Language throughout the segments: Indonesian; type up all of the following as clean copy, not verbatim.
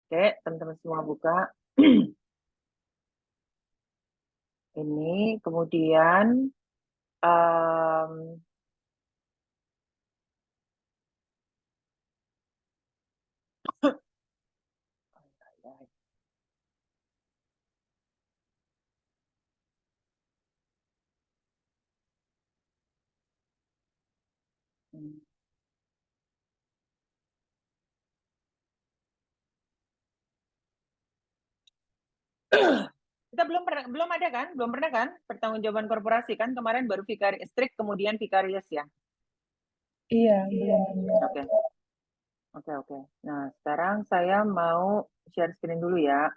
Oke, teman-teman semua buka. Ini kemudian um, kita belum pernah kan pertanggungjawaban korporasi kan kemarin baru strict kemudian vicarious ya. Iya, belum. Oke. Oke. Nah, sekarang saya mau share screen dulu ya.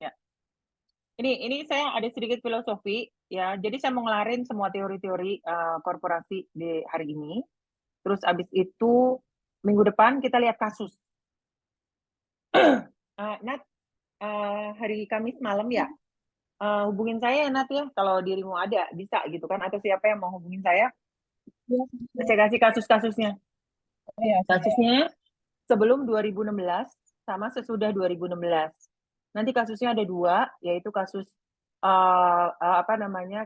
Ya. Ini saya ada sedikit filosofi ya. Jadi saya mau ngelarin semua teori-teori korporasi di hari ini. Terus abis itu minggu depan kita lihat kasus. Nat, hari Kamis malam ya. Hubungin saya ya Nat ya. Kalau dirimu ada bisa gitu kan? Atau siapa yang mau hubungin saya? Saya kasih kasus-kasusnya. Iya, Kasusnya sebelum 2016 sama sesudah 2016. Nanti kasusnya ada dua, yaitu kasus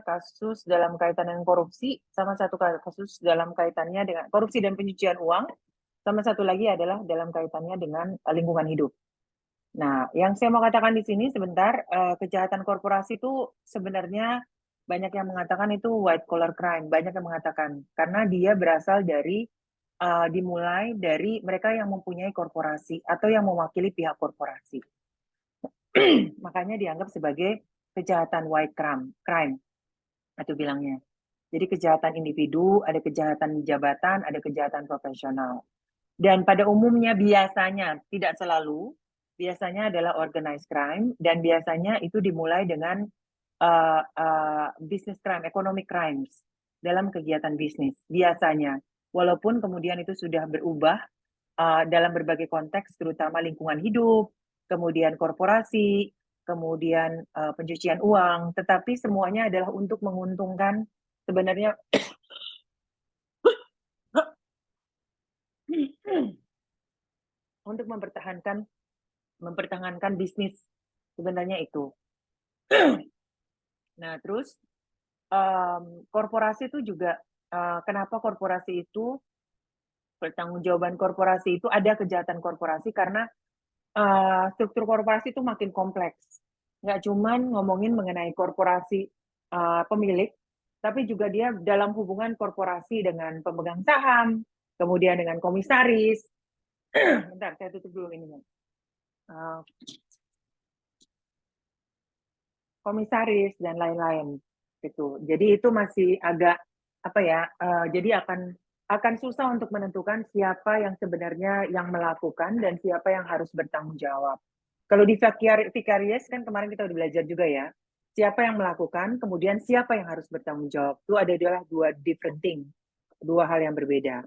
kasus dalam kaitan dengan korupsi, sama satu kasus dalam kaitannya dengan korupsi dan pencucian uang, sama satu lagi adalah dalam kaitannya dengan lingkungan hidup. Nah, yang saya mau katakan di sini sebentar, kejahatan korporasi itu sebenarnya banyak yang mengatakan itu white collar crime, banyak yang mengatakan karena dia berasal dari dimulai dari mereka yang mempunyai korporasi atau yang mewakili pihak korporasi. Makanya dianggap sebagai kejahatan white crime atau bilangnya. Jadi kejahatan individu, ada kejahatan jabatan, ada kejahatan profesional. Dan pada umumnya biasanya, tidak selalu, biasanya adalah organized crime dan biasanya itu dimulai dengan business crime, economic crimes dalam kegiatan bisnis. Biasanya, walaupun kemudian itu sudah berubah dalam berbagai konteks, terutama lingkungan hidup, kemudian korporasi, kemudian pencucian uang, tetapi semuanya adalah untuk menguntungkan sebenarnya untuk mempertahankan bisnis sebenarnya itu. Nah, terus korporasi itu juga kenapa korporasi itu pertanggungjawaban korporasi itu ada kejahatan korporasi karena struktur korporasi itu makin kompleks. Nggak cuman ngomongin mengenai korporasi pemilik, tapi juga dia dalam hubungan korporasi dengan pemegang saham, kemudian dengan komisaris. Bentar, saya tutup dulu ini. Komisaris dan lain-lain gitu. Jadi itu masih agak apa ya? Jadi akan susah untuk menentukan siapa yang sebenarnya yang melakukan dan siapa yang harus bertanggung jawab. Kalau di vicarious kan kemarin kita udah belajar juga ya. Siapa yang melakukan, kemudian siapa yang harus bertanggung jawab. Itu adalah dua different thing, dua hal yang berbeda.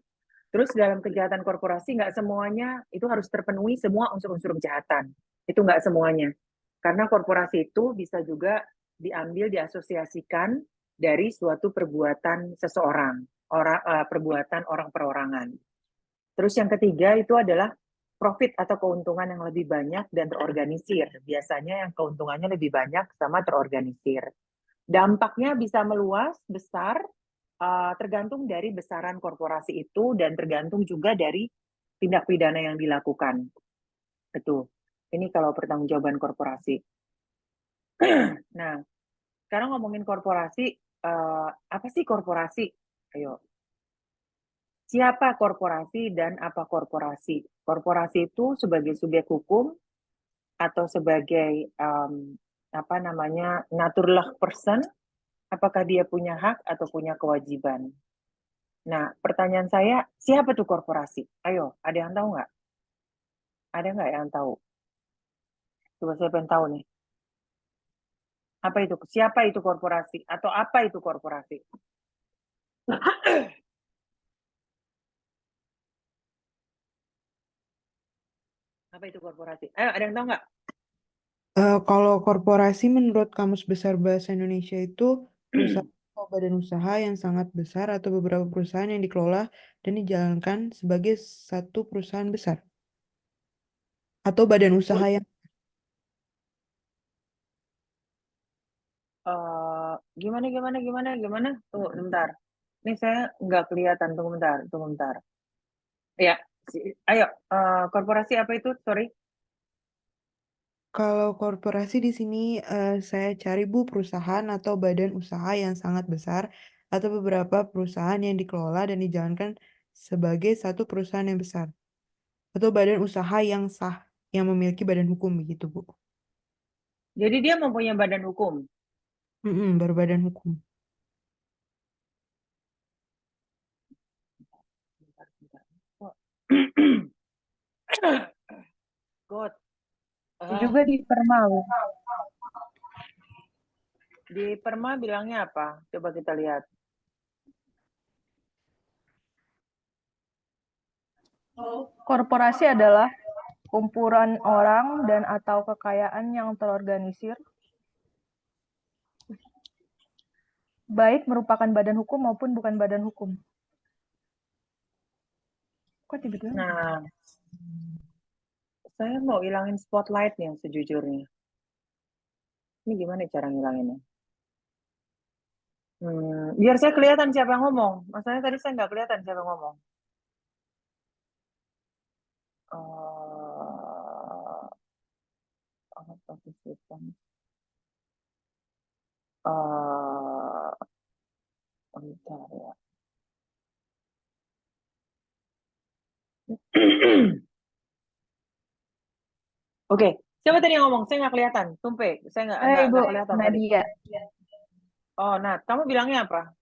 Terus dalam kejahatan korporasi nggak semuanya itu harus terpenuhi semua unsur-unsur kejahatan. Itu nggak semuanya. Karena korporasi itu bisa juga diambil, diasosiasikan dari suatu perbuatan seseorang, perbuatan orang perorangan. Terus yang ketiga itu adalah profit atau keuntungan yang lebih banyak dan terorganisir. Biasanya yang keuntungannya lebih banyak sama terorganisir. Dampaknya bisa meluas, besar, tergantung dari besaran korporasi itu dan tergantung juga dari tindak pidana yang dilakukan. Betul. Ini kalau pertanggungjawaban korporasi. Nah, sekarang ngomongin korporasi, apa sih korporasi? Ayo. Siapa korporasi dan apa korporasi? Korporasi itu sebagai subjek hukum atau sebagai apa namanya naturlah person, apakah dia punya hak atau punya kewajiban? Nah, pertanyaan saya, siapa tuh korporasi? Ayo, ada yang tahu nggak? Ada nggak yang tahu? Coba saya pengen tahu nih. Apa itu? Siapa itu korporasi? Atau apa itu korporasi? Apa itu korporasi? Ayo, ada yang tahu nggak? Kalau korporasi menurut Kamus Besar Bahasa Indonesia itu perusahaan atau badan usaha yang sangat besar atau beberapa perusahaan yang dikelola dan dijalankan sebagai satu perusahaan besar atau badan usaha yang Gimana? Tunggu bentar. Ini saya nggak kelihatan. Tunggu bentar. Ya, ayo. Korporasi apa itu? Sorry. Kalau korporasi di sini saya cari Bu perusahaan atau badan usaha yang sangat besar atau beberapa perusahaan yang dikelola dan dijalankan sebagai satu perusahaan yang besar atau badan usaha yang sah yang memiliki badan hukum begitu Bu. Jadi dia mempunyai badan hukum. Berbadan hukum. Bentar. God. Juga di Perma, Bu. Di Perma bilangnya apa? Coba kita lihat. Korporasi adalah kumpulan orang dan atau kekayaan yang terorganisir, baik merupakan badan hukum maupun bukan badan hukum. Kok tiba-tiba? Nah, saya mau hilangin spotlight yang sejujurnya. Ini gimana cara ngilanginnya? Biar saya kelihatan siapa yang ngomong. Masalahnya tadi saya nggak kelihatan siapa yang ngomong. Bentar ya. Oke, siapa tadi yang ngomong? Saya nggak kelihatan. Tumpe, saya Ibu nggak kelihatan tadi. Nadia. Oh, Nat, kamu bilangnya apa?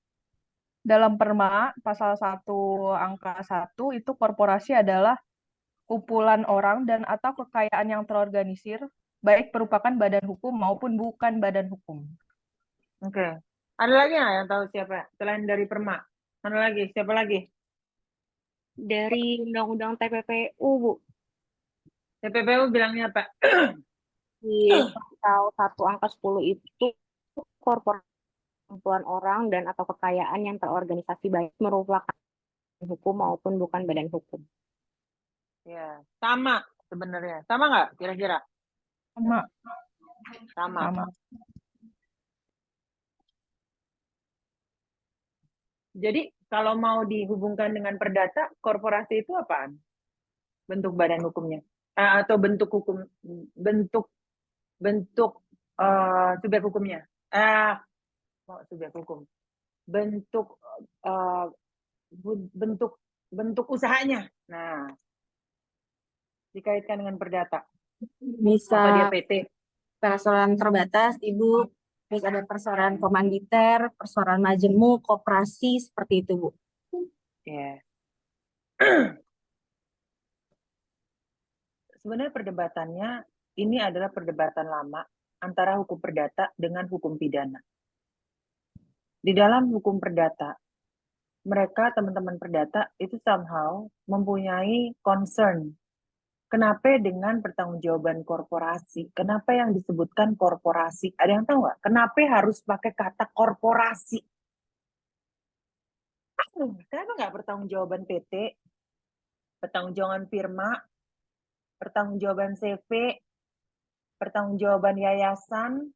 Dalam Perma, pasal 1 angka 1 itu korporasi adalah kumpulan orang dan atau kekayaan yang terorganisir, baik merupakan badan hukum maupun bukan badan hukum. Oke. Ada lagi nggak yang tahu siapa? Selain dari Perma. Mana lagi? Siapa lagi? Dari Undang-Undang TPPU, Bu. TPPU bilangnya apa? Di pasal 1 angka 10 itu korporasi kumpulan orang dan atau kekayaan yang terorganisasi baik merupakan hukum maupun bukan badan hukum. Ya, sama sebenarnya. Sama nggak kira-kira? Sama. Jadi kalau mau dihubungkan dengan perdata, korporasi itu apaan? Bentuk badan hukumnya atau bentuk hukum, bentuk subjek hukumnya. Subjek hukum. Bentuk bentuk usahanya. Nah, dikaitkan dengan perdata. Bisa Apa dia PT? persoalan terbatas, Ibu. Terus ada persoalan komanditer, persoalan majemuk, koperasi, seperti itu, Bu. Ya. Sebenarnya perdebatannya ini adalah perdebatan lama antara hukum perdata dengan hukum pidana. Di dalam hukum perdata, mereka teman-teman perdata itu somehow mempunyai concern. Kenapa dengan pertanggungjawaban korporasi? Kenapa yang disebutkan korporasi? Ada yang tahu nggak? Kenapa harus pakai kata korporasi? Kenapa nggak pertanggungjawaban PT, pertanggungjawaban firma, pertanggungjawaban CV, pertanggungjawaban yayasan,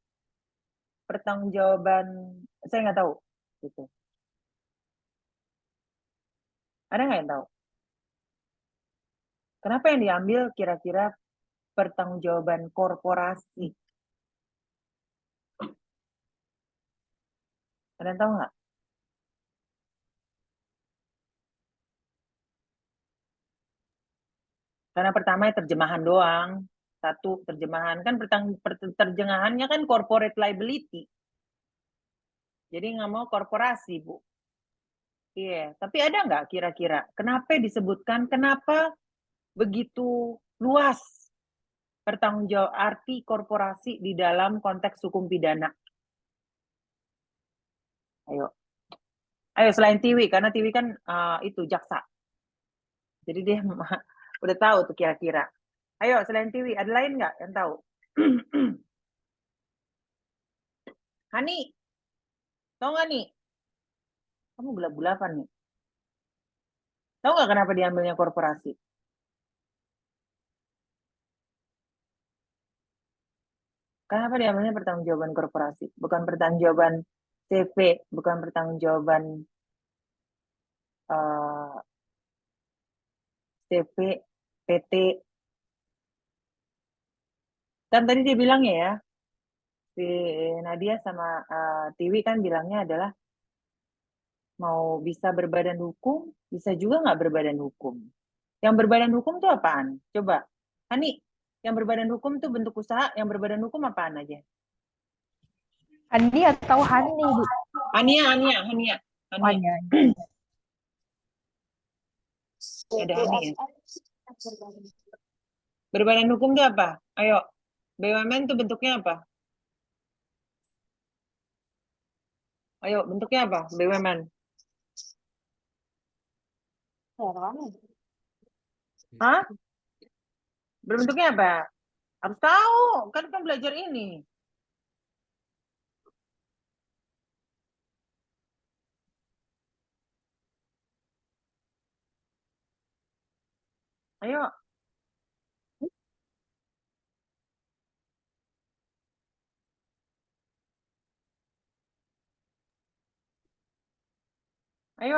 pertanggungjawaban saya nggak tahu gitu. Ada nggak yang tahu? Kenapa yang diambil kira-kira pertanggungjawaban korporasi? Ada yang tahu nggak? Karena pertama terjemahan doang. Satu, terjemahan kan terjemahannya kan corporate liability. Jadi nggak mau korporasi, Bu. Iya, tapi ada nggak kira-kira kenapa disebutkan, kenapa begitu luas pertanggungjawab arti korporasi di dalam konteks hukum pidana? Ayo selain Tiwi, karena Tiwi kan itu jaksa. Jadi dia udah tahu tuh kira-kira. Ayo, selain Tiwi, ada lain nggak yang tahu? Hani, tahu nggak nih? Kamu gelap-gelapan nih. Tahu nggak kenapa diambilnya korporasi? Kenapa diambilnya pertanggungjawaban korporasi? Bukan pertanggungjawaban CV, bukan pertanggungjawaban CV, PT. Kan tadi dia bilang ya, si Nadia sama Tiwi kan bilangnya adalah mau bisa berbadan hukum, bisa juga nggak berbadan hukum. Yang berbadan hukum tuh apaan? Coba, Hani, yang berbadan hukum tuh bentuk usaha, yang berbadan hukum apaan aja? Andi atau Hani, Bu? Hania. Hania. Ada Hani ya. Berbadan hukum tuh apa? Ayo, BUMN tuh bentuknya apa? Ayo, bentuknya apa? BUMN. Hah? Berbentuknya apa? Harus tahu, kan kita belajar ini. Ayo. Ayo.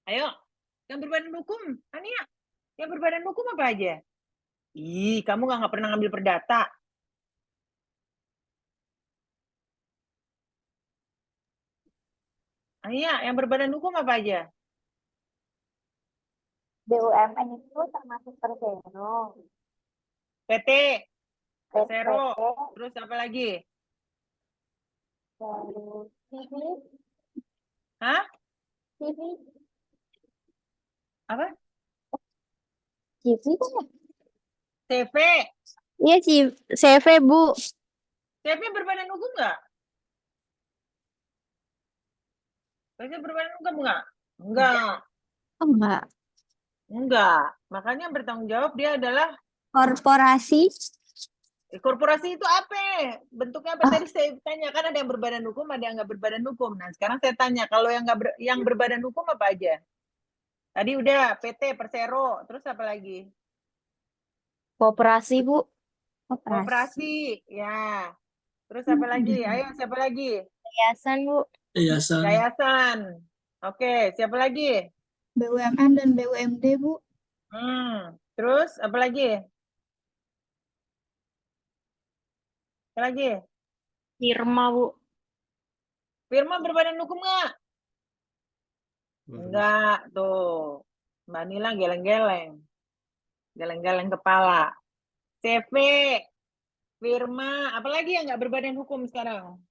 Ayo. Yang berbadan hukum, Ania. Yang berbadan hukum apa aja? Ih, kamu nggak pernah ngambil perdata. Ania, yang berbadan hukum apa aja? BUMN itu termasuk Persero. PT, PT, Persero, terus apa lagi? terus TV, Hah? TV, Apa? CV kan ya? CV. Iya, CV, Bu. CV berbadan hukum nggak? CV berbadan hukum nggak? Enggak. Oh, enggak. Enggak. Makanya yang bertanggung jawab dia adalah Korporasi. korporasi itu apa? Bentuknya apa? Tadi saya tanya, kan ada yang berbadan hukum, ada yang nggak berbadan hukum. Nah, sekarang saya tanya, kalau yang nggak yang berbadan hukum apa aja? Tadi udah PT, Persero, terus apa lagi? Koperasi, Bu. Koperasi, ya. Terus apa lagi? Ayo, siapa lagi? Yayasan, Bu. Yayasan. Yayasan. Oke, siapa lagi? BUMN dan BUMD, Bu. Terus apa lagi? Apa lagi? Firma, Bu. Firma berbadan hukum nggak? Enggak, tuh. Mbak Nila geleng-geleng. Geleng-geleng kepala. CV, firma, apalagi yang nggak berbadan hukum sekarang?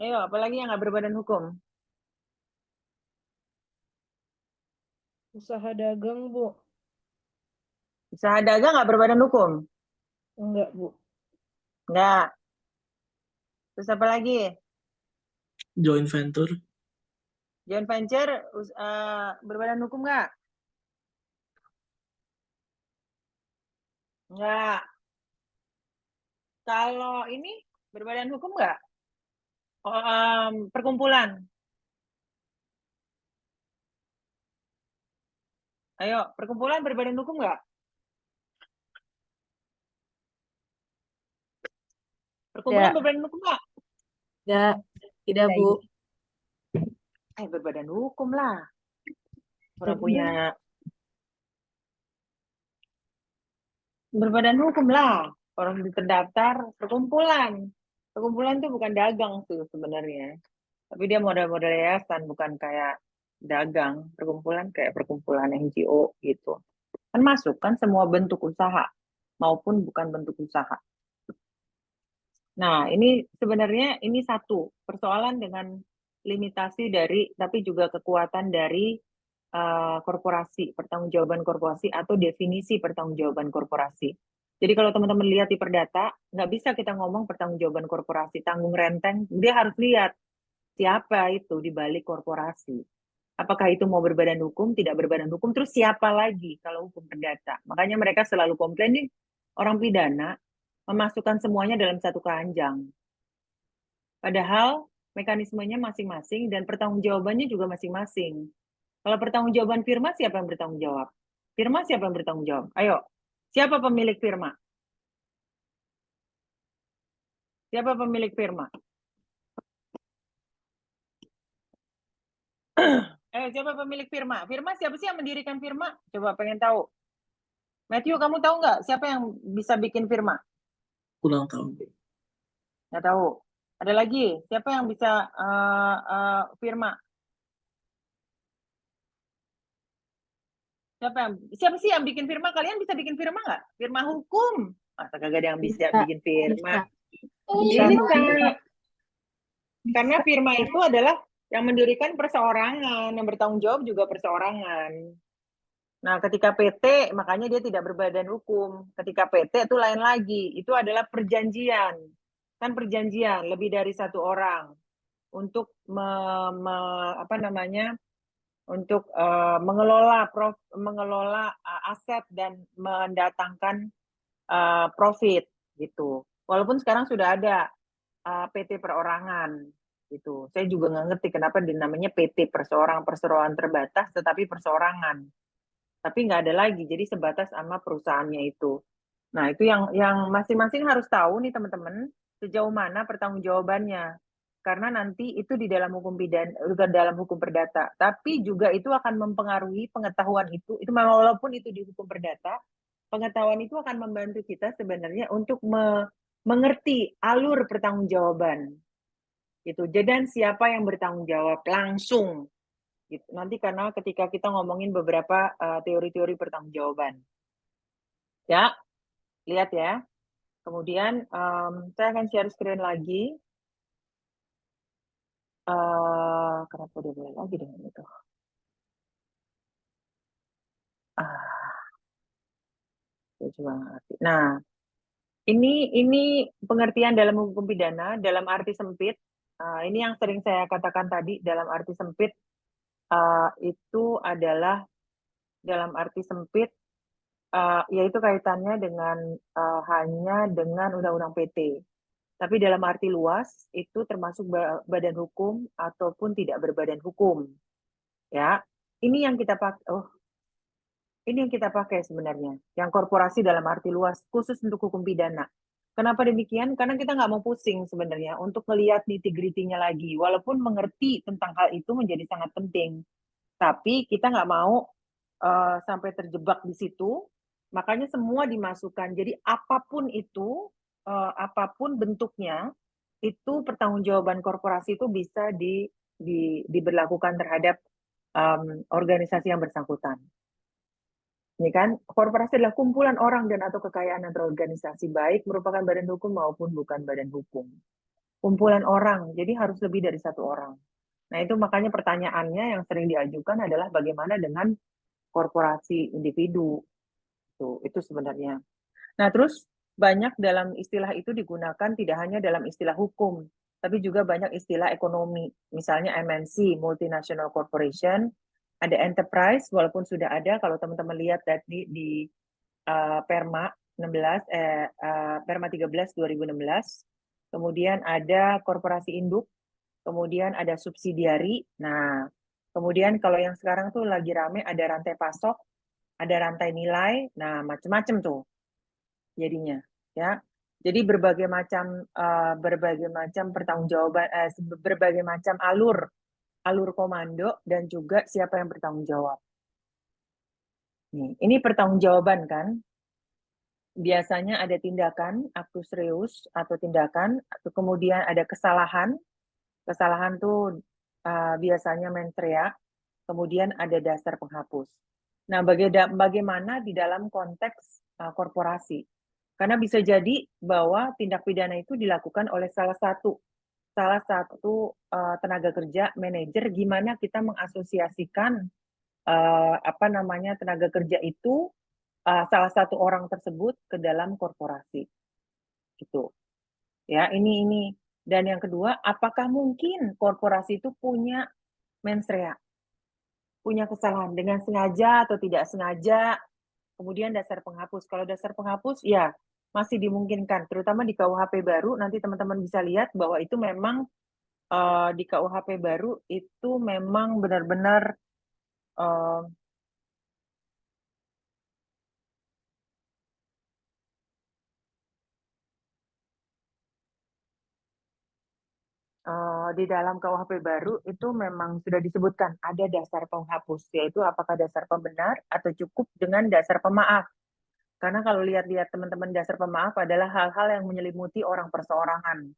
Ayo, apalagi yang nggak berbadan hukum? Usaha dagang, Bu. Usaha dagang nggak berbadan hukum? Enggak, Bu. Nggak. Terus apa lagi? Joint venture. Joint venture berbadan hukum nggak? Nggak. Kalau ini berbadan hukum nggak? Perkumpulan. Ayo, perkumpulan berbadan hukum nggak? Perkumpulan Ya. berbadan hukum nggak? Enggak. Tidak, Bu. Berbadan hukum lah. Orang punya berbadan hukum lah. Orang terdaftar perkumpulan. Perkumpulan tuh bukan dagang tuh sebenarnya. Tapi dia model-model yayasan, bukan kayak dagang. Perkumpulan kayak perkumpulan NGO gitu. Kan masuk kan semua bentuk usaha maupun bukan bentuk usaha. Nah, ini sebenarnya ini satu persoalan dengan limitasi dari, tapi juga kekuatan dari korporasi, pertanggungjawaban korporasi atau definisi pertanggungjawaban korporasi. Jadi kalau teman-teman lihat di perdata, nggak bisa kita ngomong pertanggungjawaban korporasi, tanggung renteng, dia harus lihat siapa itu di balik korporasi. Apakah itu mau berbadan hukum, tidak berbadan hukum, terus siapa lagi kalau hukum perdata. Makanya mereka selalu komplain nih, orang pidana memasukkan semuanya dalam satu keranjang. Padahal mekanismenya masing-masing dan pertanggungjawabannya juga masing-masing. Kalau pertanggungjawaban firma, siapa yang bertanggung jawab? Firma siapa yang bertanggung jawab? Ayo, siapa pemilik firma? Siapa pemilik firma? Siapa pemilik firma? Firma siapa sih yang mendirikan firma? Coba pengen tahu. Matthew, kamu tahu nggak siapa yang bisa bikin firma? Kurang tahu. Nggak tahu. Ada lagi? Siapa yang bisa firma? Siapa sih yang bikin firma? Kalian bisa bikin firma nggak? Firma hukum. Masa kagak ada yang bisa bikin firma? Bisa, Bisa. Mbak. Karena firma itu adalah yang mendirikan perseorangan, yang bertanggung jawab juga perseorangan. Nah, ketika PT, makanya dia tidak berbadan hukum. Ketika PT itu lain lagi, itu adalah perjanjian. Kan perjanjian lebih dari satu orang untuk mengelola aset dan mendatangkan profit gitu. Walaupun sekarang sudah ada PT perorangan gitu. Saya juga nggak ngerti kenapa dinamanya PT perseorangan terbatas, tetapi perseorangan. Tapi nggak ada lagi, jadi sebatas sama perusahaannya itu. Nah, itu yang masing-masing harus tahu nih teman-teman, sejauh mana pertanggungjawabannya. Karena nanti itu di dalam hukum pidana, dalam hukum perdata. Tapi juga itu akan mempengaruhi pengetahuan itu walaupun itu di hukum perdata, pengetahuan itu akan membantu kita sebenarnya untuk mengerti alur pertanggungjawaban. Gitu. Dan siapa yang bertanggung jawab langsung. Gitu. Nanti karena ketika kita ngomongin beberapa teori-teori pertanggungjawaban. Ya, lihat ya. Kemudian saya akan share screen lagi. Kenapa dia boleh lagi dengan itu? Saya juga nggak ngerti. Nah, ini pengertian dalam hukum pidana dalam arti sempit. Ini yang sering saya katakan tadi dalam arti sempit itu adalah dalam arti sempit yaitu kaitannya dengan hanya dengan undang-undang PT. Tapi dalam arti luas itu termasuk badan hukum ataupun tidak berbadan hukum. Ya, ini yang kita pakai. Ini yang kita pakai sebenarnya, yang korporasi dalam arti luas, khusus untuk hukum pidana. Kenapa demikian? Karena kita nggak mau pusing sebenarnya untuk melihat nitty-gritty-nya lagi. Walaupun mengerti tentang hal itu menjadi sangat penting. Tapi kita nggak mau sampai terjebak di situ. Makanya semua dimasukkan. Jadi apapun itu, apapun bentuknya, itu pertanggungjawaban korporasi itu bisa diberlakukan terhadap organisasi yang bersangkutan. Ini kan, korporasi adalah kumpulan orang dan atau kekayaan yang terorganisasi, baik merupakan badan hukum maupun bukan badan hukum. Kumpulan orang, jadi harus lebih dari satu orang. Nah, itu makanya pertanyaannya yang sering diajukan adalah bagaimana dengan korporasi individu. Itu sebenarnya. Nah, terus banyak dalam istilah itu digunakan tidak hanya dalam istilah hukum, tapi juga banyak istilah ekonomi. Misalnya MNC, Multinational Corporation, ada enterprise, walaupun sudah ada, kalau teman-teman lihat tadi di Perma 13 2016, kemudian ada korporasi induk, kemudian ada subsidiari. Nah, kemudian kalau yang sekarang tuh lagi rame ada rantai pasok, ada rantai nilai, nah macam-macam tuh jadinya, ya. Jadi berbagai macam pertanggungjawaban, berbagai macam alur komando dan juga siapa yang bertanggung jawab. Nih, ini pertanggungjawaban kan. Biasanya ada tindakan actus reus atau tindakan, atau kemudian ada kesalahan. Kesalahan tuh biasanya mens rea, kemudian ada dasar penghapus. Nah, bagaimana di dalam konteks korporasi? Karena bisa jadi bahwa tindak pidana itu dilakukan oleh salah satu tenaga kerja, manajer, gimana kita mengasosiasikan tenaga kerja itu salah satu orang tersebut ke dalam korporasi. Gitu. Ya, ini Dan yang kedua, apakah mungkin korporasi itu punya mens rea, punya kesalahan dengan sengaja atau tidak sengaja. Kemudian dasar penghapus. Kalau dasar penghapus, ya masih dimungkinkan, terutama di KUHP baru. Nanti teman-teman bisa lihat bahwa itu memang di KUHP baru itu memang benar-benar di dalam KUHP baru itu memang sudah disebutkan ada dasar penghapus, yaitu apakah dasar pembenar atau cukup dengan dasar pemaaf. Karena kalau lihat-lihat teman-teman, dasar pemaaf adalah hal-hal yang menyelimuti orang perseorangan,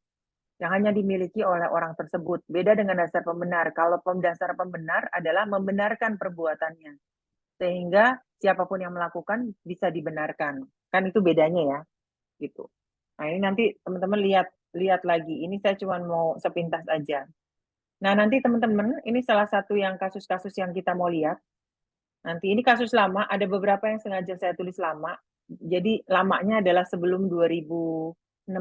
yang hanya dimiliki oleh orang tersebut. Beda dengan dasar pembenar. Kalau dasar pembenar adalah membenarkan perbuatannya, sehingga siapapun yang melakukan bisa dibenarkan. Kan itu bedanya ya, gitu. Nah ini nanti teman-teman lihat lagi. Ini saya cuma mau sepintas aja. Nah nanti teman-teman, ini salah satu yang kasus-kasus yang kita mau lihat. Nanti ini kasus lama, ada beberapa yang sengaja saya tulis lama. Jadi lamanya adalah sebelum 2016.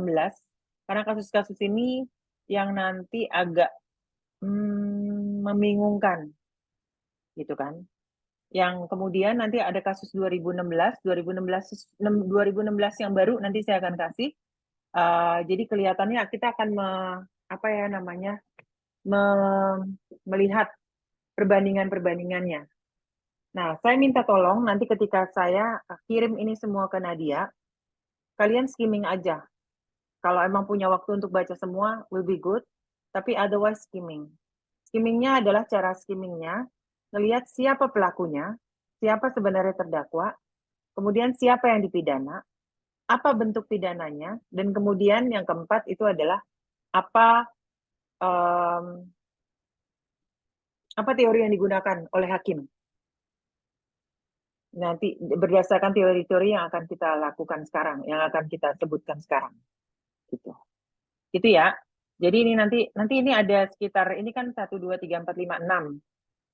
Karena kasus-kasus ini yang nanti agak membingungkan, gitu kan. Yang kemudian nanti ada kasus 2016 yang baru nanti saya akan kasih. Jadi kelihatannya kita akan melihat perbandingannya. Nah, saya minta tolong nanti ketika saya kirim ini semua ke Nadia, kalian skimming aja. Kalau emang punya waktu untuk baca semua, will be good. Tapi otherwise skimming. Skimmingnya adalah cara skimmingnya, melihat siapa pelakunya, siapa sebenarnya terdakwa, kemudian siapa yang dipidana, apa bentuk pidananya, dan kemudian yang keempat itu adalah apa teori yang digunakan oleh hakim. Nanti berdasarkan teori-teori yang akan kita lakukan sekarang, yang akan kita sebutkan sekarang. Gitu. Gitu ya. Jadi ini nanti ini ada sekitar, ini kan 1, 2, 3, 4, 5, 6.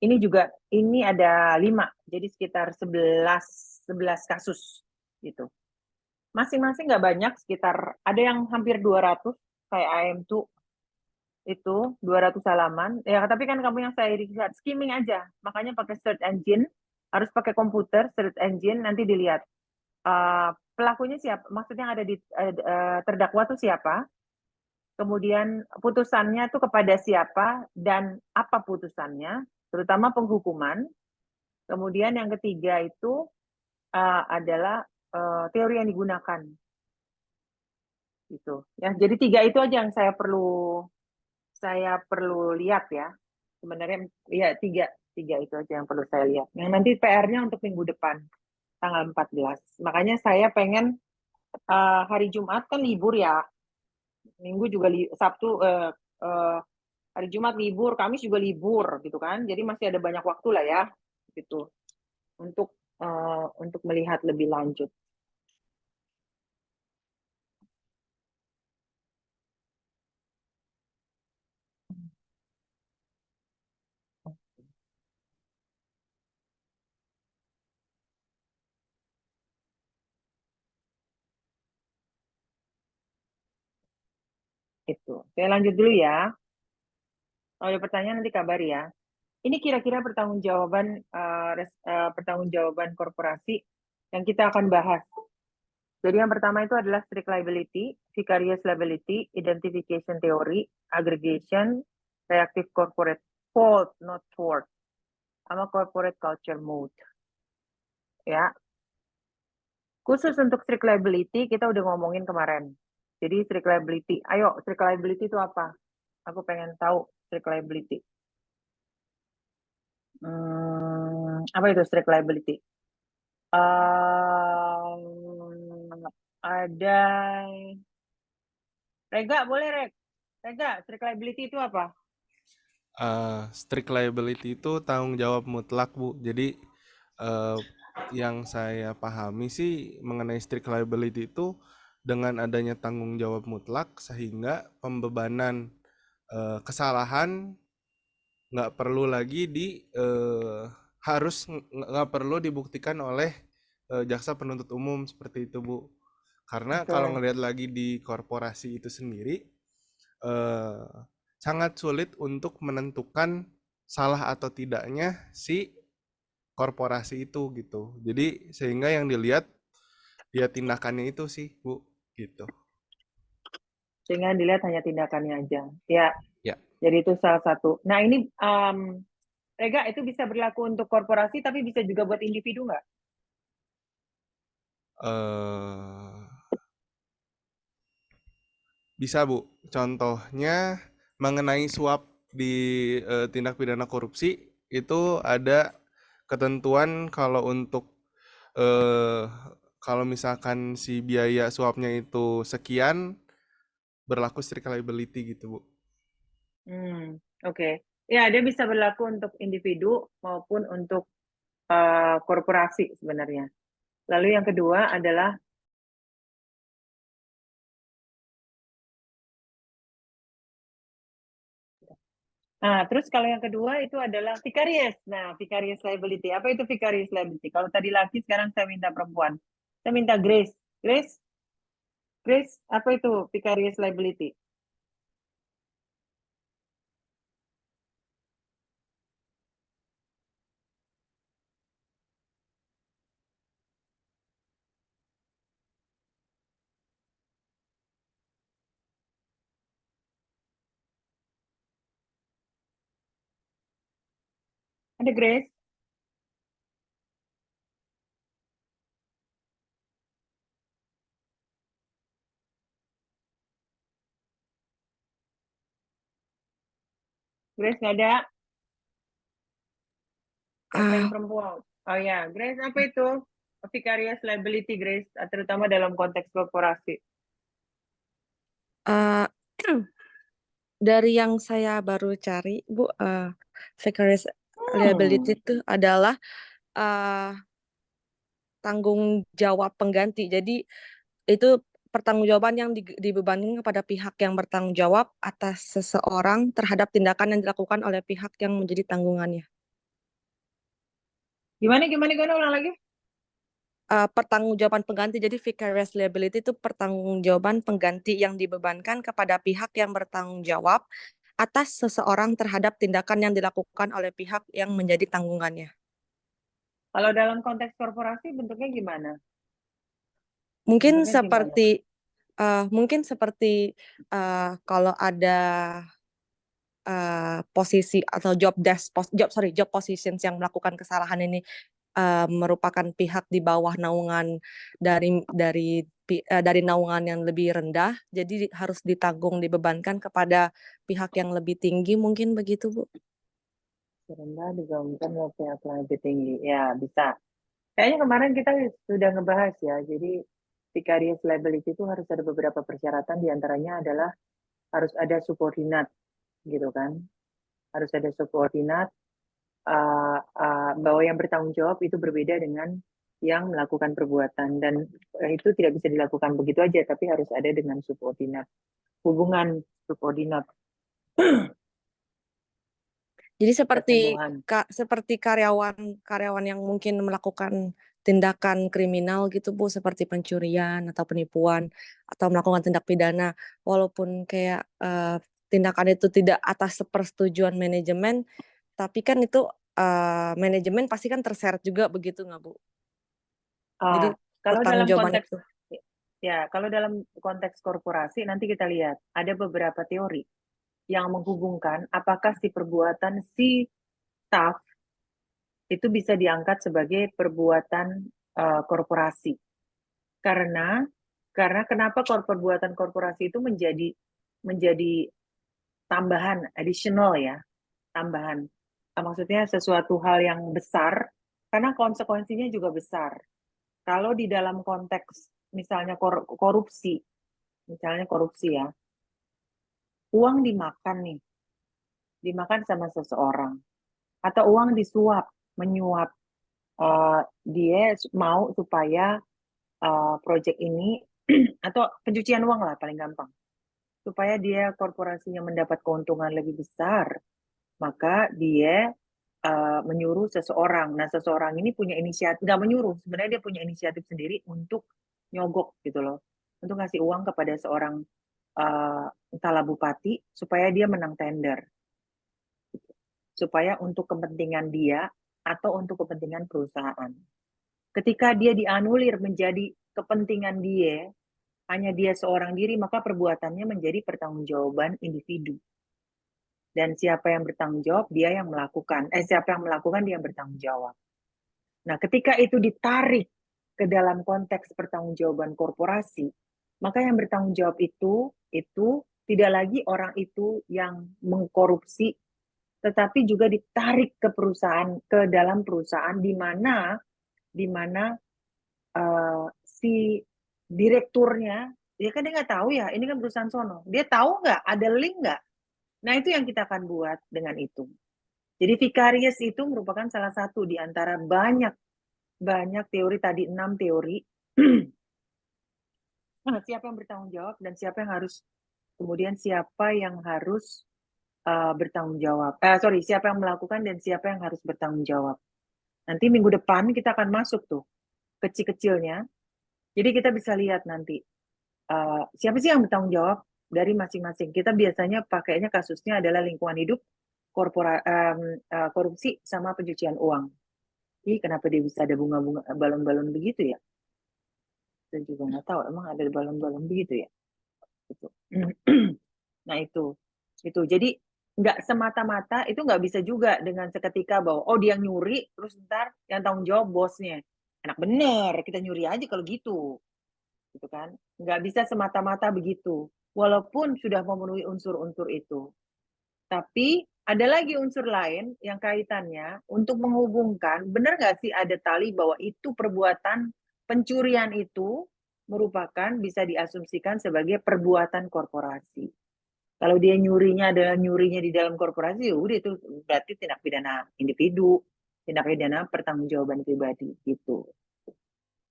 Ini juga, ini ada 5. Jadi sekitar 11 kasus. Gitu. Masing-masing nggak banyak, sekitar, ada yang hampir 200, kayak IM2, itu 200 halaman. Ya, tapi kan kamu yang saya lihat, skimming aja. Makanya pakai search engine, harus pakai komputer, search engine, nanti dilihat. Pelakunya siapa, maksudnya ada di terdakwa tuh siapa, kemudian putusannya tuh kepada siapa dan apa putusannya, terutama penghukuman. Kemudian yang ketiga itu adalah teori yang digunakan, gitu ya. Jadi 3 itu aja yang saya perlu lihat ya. Sebenarnya ya 3 itu aja yang perlu saya lihat. Yang nanti PR-nya untuk minggu depan tanggal 14. Makanya saya pengen hari Jumat kan libur ya. Minggu juga Sabtu hari Jumat libur, Kamis juga libur gitu kan. Jadi masih ada banyak waktu lah ya gitu untuk melihat lebih lanjut. Itu. Saya lanjut dulu ya. Kalau ada pertanyaan nanti kabari ya. Ini kira-kira pertanggungjawaban korporasi yang kita akan bahas. Jadi yang pertama itu adalah strict liability, vicarious liability, identification theory, aggregation, reactive corporate fault, not tort, sama corporate culture mode. Ya. Khusus untuk strict liability kita udah ngomongin kemarin. Jadi strict liability, ayo strict liability itu apa? Aku pengen tahu strict liability. Apa itu strict liability? Ada Rega, boleh Rega, strict liability itu apa? Strict liability itu tanggung jawab mutlak, Bu. Jadi yang saya pahami sih mengenai strict liability itu dengan adanya tanggung jawab mutlak sehingga pembebanan kesalahan nggak perlu lagi nggak perlu dibuktikan oleh jaksa penuntut umum seperti itu, Bu. Karena kalau ngelihat lagi di korporasi itu sendiri, eh, sangat sulit untuk menentukan salah atau tidaknya si korporasi itu gitu. Jadi sehingga yang dilihat ya tindakannya itu sih, Bu, gitu. Sehingga dilihat hanya tindakannya aja. Ya, Ya. jadi itu salah satu. Nah ini, Rega, itu bisa berlaku untuk korporasi, tapi bisa juga buat individu nggak? eh Bisa, Bu. Contohnya mengenai suap di tindak pidana korupsi itu ada ketentuan kalau untuk eh kalau misalkan si biaya suapnya itu sekian berlaku strict liability gitu, Bu. Oke. Ya, dia bisa berlaku untuk individu maupun untuk korporasi sebenarnya. Lalu yang kedua adalah terus kalau yang kedua itu adalah vicarious. Nah, vicarious liability. Apa itu vicarious liability? Kalau tadi laki, sekarang saya minta perempuan. Saya minta Grace. Grace, apa itu vicarious liability? Ada Grace? Grace nggak ada? Siapa yang perempuan? Oh ya, Grace, apa itu vicarious liability, Grace? Terutama dalam konteks korporasi. Eh, dari yang saya baru cari, Bu, vicarious liability itu adalah tanggung jawab pengganti. Jadi itu pertanggungjawaban yang dibebankan kepada pihak yang bertanggung jawab atas seseorang terhadap tindakan yang dilakukan oleh pihak yang menjadi tanggungannya. Gimana ulang lagi? Pertanggungjawaban pengganti. Jadi vicarious liability itu pertanggungjawaban pengganti yang dibebankan kepada pihak yang bertanggung jawab atas seseorang terhadap tindakan yang dilakukan oleh pihak yang menjadi tanggungannya. Kalau dalam konteks korporasi bentuknya gimana? Mungkin Bentuknya gimana? seperti kalau ada posisi atau job positions yang melakukan kesalahan ini merupakan pihak di bawah naungan dari naungan yang lebih rendah, jadi harus dibebankan kepada pihak yang lebih tinggi, mungkin begitu, Bu. Rendah digabungkan ke pihak yang lebih tinggi. Ya, bisa. Kayaknya kemarin kita sudah ngebahas ya. Jadi vicarious liability itu harus ada beberapa persyaratan, diantaranya adalah harus ada subordinat, gitu kan? Harus ada subordinat, bahwa yang bertanggung jawab itu berbeda dengan yang melakukan perbuatan, dan itu tidak bisa dilakukan begitu aja, tapi harus ada dengan subordinat, hubungan subordinat. Jadi seperti Keseluruhan. karyawan yang mungkin melakukan tindakan kriminal gitu, Bu, seperti pencurian atau penipuan atau melakukan tindak pidana, walaupun kayak tindakan itu tidak atas persetujuan manajemen, tapi kan itu manajemen pasti kan terseret juga, begitu nggak, Bu? Jadi Kalau dalam pertanggungjawaban konteks itu. Ya, kalau dalam konteks korporasi nanti kita lihat ada beberapa teori yang menghubungkan apakah si perbuatan si staff itu bisa diangkat sebagai perbuatan korporasi. Karena kenapa perbuatan korporasi itu menjadi tambahan, additional ya, tambahan. Maksudnya sesuatu hal yang besar karena konsekuensinya juga besar. Kalau di dalam konteks misalnya korupsi ya, uang dimakan sama seseorang, atau uang menyuap, dia mau supaya proyek ini atau pencucian uang lah paling gampang, supaya dia korporasinya mendapat keuntungan lebih besar, maka dia menyuruh seseorang. Nah, seseorang ini punya inisiatif, nggak menyuruh, sebenarnya dia punya inisiatif sendiri untuk nyogok gitu loh, untuk ngasih uang kepada seorang entahlah bupati supaya dia menang tender, supaya untuk kepentingan dia atau untuk kepentingan perusahaan. Ketika dia dianulir menjadi kepentingan dia, hanya dia seorang diri, maka perbuatannya menjadi pertanggungjawaban individu. Dan siapa yang bertanggung jawab, dia yang melakukan. Siapa yang melakukan, dia yang bertanggung jawab. Nah, ketika itu ditarik ke dalam konteks pertanggungjawaban korporasi, maka yang bertanggung jawab itu tidak lagi orang itu yang mengkorupsi, tetapi juga ditarik ke perusahaan, ke dalam perusahaan di mana si direkturnya, dia kan dia nggak tahu ya, ini kan perusahaan sono. Dia tahu nggak, ada link nggak? Nah, itu yang kita akan buat dengan itu. Jadi vicarious itu merupakan salah satu di antara banyak teori tadi, 6 teori. Siapa yang bertanggung jawab dan siapa yang harus, kemudian siapa yang harus bertanggung jawab. Siapa yang melakukan dan siapa yang harus bertanggung jawab. Nanti minggu depan kita akan masuk tuh kecil-kecilnya. Jadi kita bisa lihat nanti siapa sih yang bertanggung jawab dari masing-masing. Kita biasanya pakainya kasusnya adalah lingkungan hidup, korupsi, sama pencucian uang. Ih, kenapa dia bisa ada bunga-bunga, balon-balon begitu ya? Saya juga nggak tahu, emang ada balon-balon begitu ya? Gitu. Nah itu. Jadi nggak semata-mata, itu nggak bisa juga dengan seketika bahwa, oh dia nyuri, terus ntar yang tanggung jawab bosnya. Enak bener, kita nyuri aja kalau gitu. Gitu kan? Nggak bisa semata-mata begitu. Walaupun sudah memenuhi unsur-unsur itu. Tapi ada lagi unsur lain yang kaitannya untuk menghubungkan, benar nggak sih ada tali bahwa itu perbuatan pencurian itu merupakan bisa diasumsikan sebagai perbuatan korporasi. Kalau dia nyurinya adalah nyurinya di dalam korporasi, ya udah itu berarti tindak pidana individu, tindak pidana pertanggungjawaban pribadi gitu.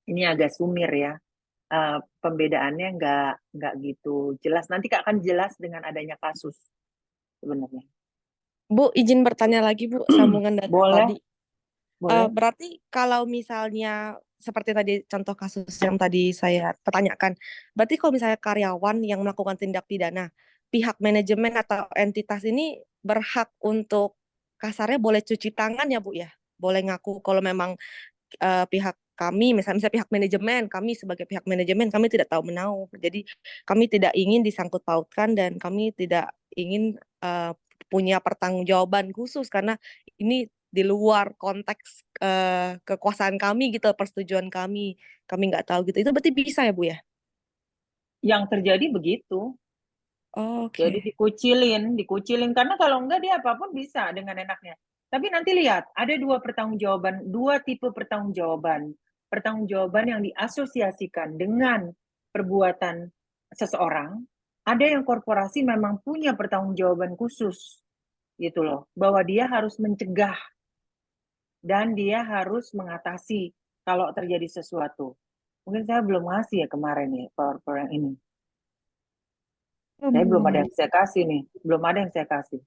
Ini agak sumir ya. Pembedaannya nggak gitu jelas. Nanti akan jelas dengan adanya kasus sebenarnya. Bu, izin bertanya lagi, Bu, sambungan dari Boleh, tadi. boleh. Berarti kalau misalnya seperti tadi contoh kasus yang tadi saya pertanyakan, berarti kalau misalnya karyawan yang melakukan tindak pidana, pihak manajemen atau entitas ini berhak untuk kasarnya boleh cuci tangan ya, Bu ya? Boleh ngaku kalau memang pihak kami, misalnya pihak manajemen, kami sebagai pihak manajemen, kami tidak tahu menahu. Jadi kami tidak ingin disangkut pautkan dan kami tidak ingin punya pertanggungjawaban khusus karena ini di luar konteks kekuasaan kami gitu, persetujuan kami nggak tahu gitu. Itu berarti bisa ya, Bu ya? Yang terjadi begitu. Oke. Jadi dikucilin karena kalau enggak dia apapun bisa dengan enaknya. Tapi nanti lihat, ada dua tipe pertanggungjawaban. Pertanggungjawaban yang diasosiasikan dengan perbuatan seseorang, ada yang korporasi memang punya pertanggungjawaban khusus gitu loh, bahwa dia harus mencegah dan dia harus mengatasi kalau terjadi sesuatu. Mungkin saya belum ngasih ya kemarin nih PowerPoint yang ini. Saya belum ada yang saya kasih nih, belum ada yang saya kasih.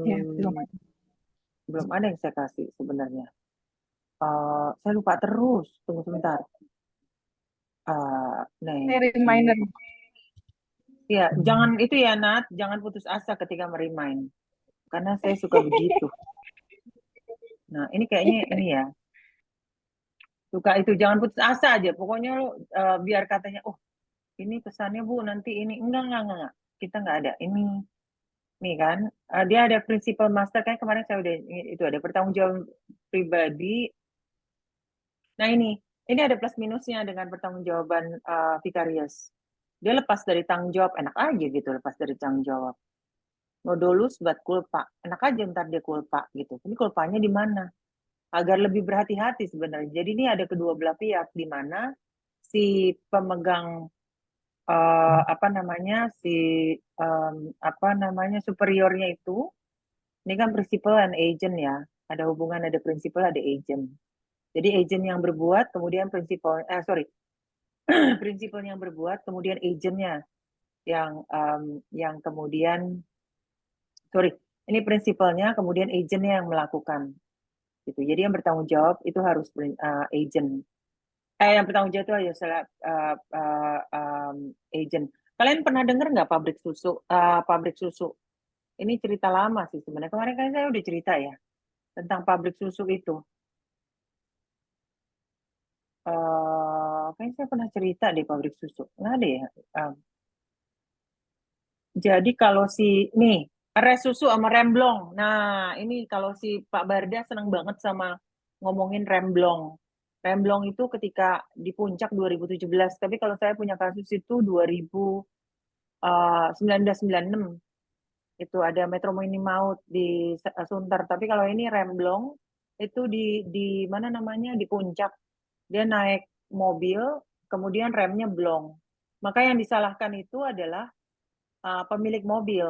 Ya, belum. Belum ada yang saya kasih sebenarnya. Saya lupa terus, tunggu sebentar. Nih, Reminder. ya jangan itu ya Nat, jangan putus asa ketika meremind, karena saya suka begitu. Nah ini kayaknya ini ya, suka itu jangan putus asa aja. Pokoknya lo biar katanya, oh ini pesannya Bu nanti ini enggak. Kita nggak ada ini. Nih kan, dia ada principal master kan kemarin saya udah itu ada pertanggungjawaban pribadi. Nah ini ada plus minusnya dengan pertanggungjawaban vicarious. Dia lepas dari tanggung jawab, enak aja gitu lepas dari tanggung jawab. Nodulus buat culpa, enak aja ntar dia culpa gitu. Ini culpanya di mana? Agar lebih berhati-hati sebenarnya. Jadi ini ada kedua belah pihak di mana si pemegang superiornya itu, ini kan principal and agent ya, ada hubungan, ada principal, ada agent. Jadi agent yang berbuat, kemudian prinsipal yang berbuat, kemudian agentnya yang kemudian, ini prinsipalnya, kemudian agentnya yang melakukan. Gitu. Jadi yang bertanggung jawab itu harus agent. Yang bertanggung jawab itu agent. Kalian pernah dengar nggak pabrik susu? Pabrik susu. Ini cerita lama sih sebenarnya. Kemarin kan saya udah cerita ya tentang pabrik susu itu. Kayaknya saya pernah cerita di pabrik susu. Nggak ada ya? Jadi kalau nih, res susu sama remblong. Nah, ini kalau si Pak Barda senang banget sama ngomongin remblong. Remblong itu ketika di puncak 2017, tapi kalau saya punya kasus itu 1996. Itu ada Metro Mini Maut di Sunter. Tapi kalau ini remblong, itu di mana namanya, di puncak. Dia naik mobil, kemudian remnya blong. Maka yang disalahkan itu adalah pemilik mobil,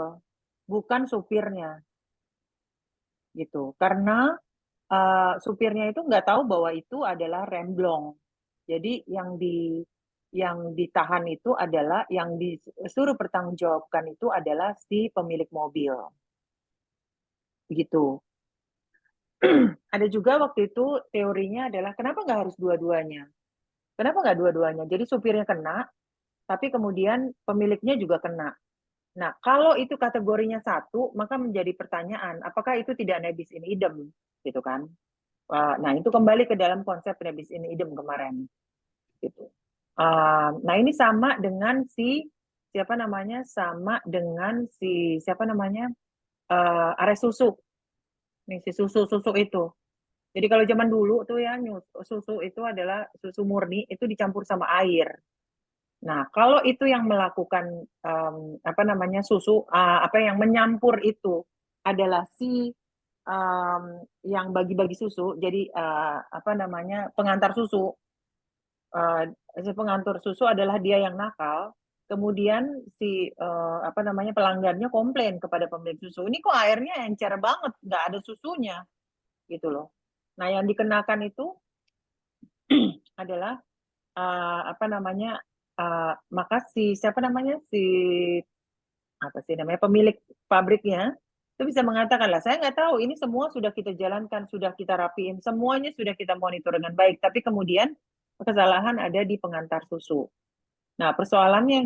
bukan supirnya, gitu. Karena supirnya itu nggak tahu bahwa itu adalah remblong. Jadi yang ditahan itu adalah, yang disuruh pertanggungjawabkan itu adalah si pemilik mobil, gitu. Ada juga waktu itu teorinya adalah kenapa nggak harus dua-duanya? Kenapa nggak dua-duanya? Jadi supirnya kena, tapi kemudian pemiliknya juga kena. Nah, kalau itu kategorinya satu, maka menjadi pertanyaan, apakah itu tidak nebis in idem, gitu kan? Nah, itu kembali ke dalam konsep nebis in idem kemarin, gitu. Nah, ini sama dengan siapa namanya? Sama dengan siapa namanya? Ares susu. Nih, si susu itu. Jadi kalau zaman dulu tuh ya, susu itu adalah susu murni, itu dicampur sama air. Nah, kalau itu yang melakukan apa namanya, susu, apa yang menyampur itu adalah yang bagi-bagi susu, jadi apa namanya, pengantar susu. Si pengantar susu adalah dia yang nakal. Kemudian apa namanya, pelanggannya komplain kepada pemilik susu. Ini kok airnya encer banget, nggak ada susunya, gitu loh. Nah, yang dikenakan itu adalah apa namanya, maka siapa namanya, apa sih namanya, pemilik pabriknya itu bisa mengatakan, lah saya nggak tahu, ini semua sudah kita jalankan, sudah kita rapiin, semuanya sudah kita monitor dengan baik, tapi kemudian kesalahan ada di pengantar susu. Nah, persoalannya yang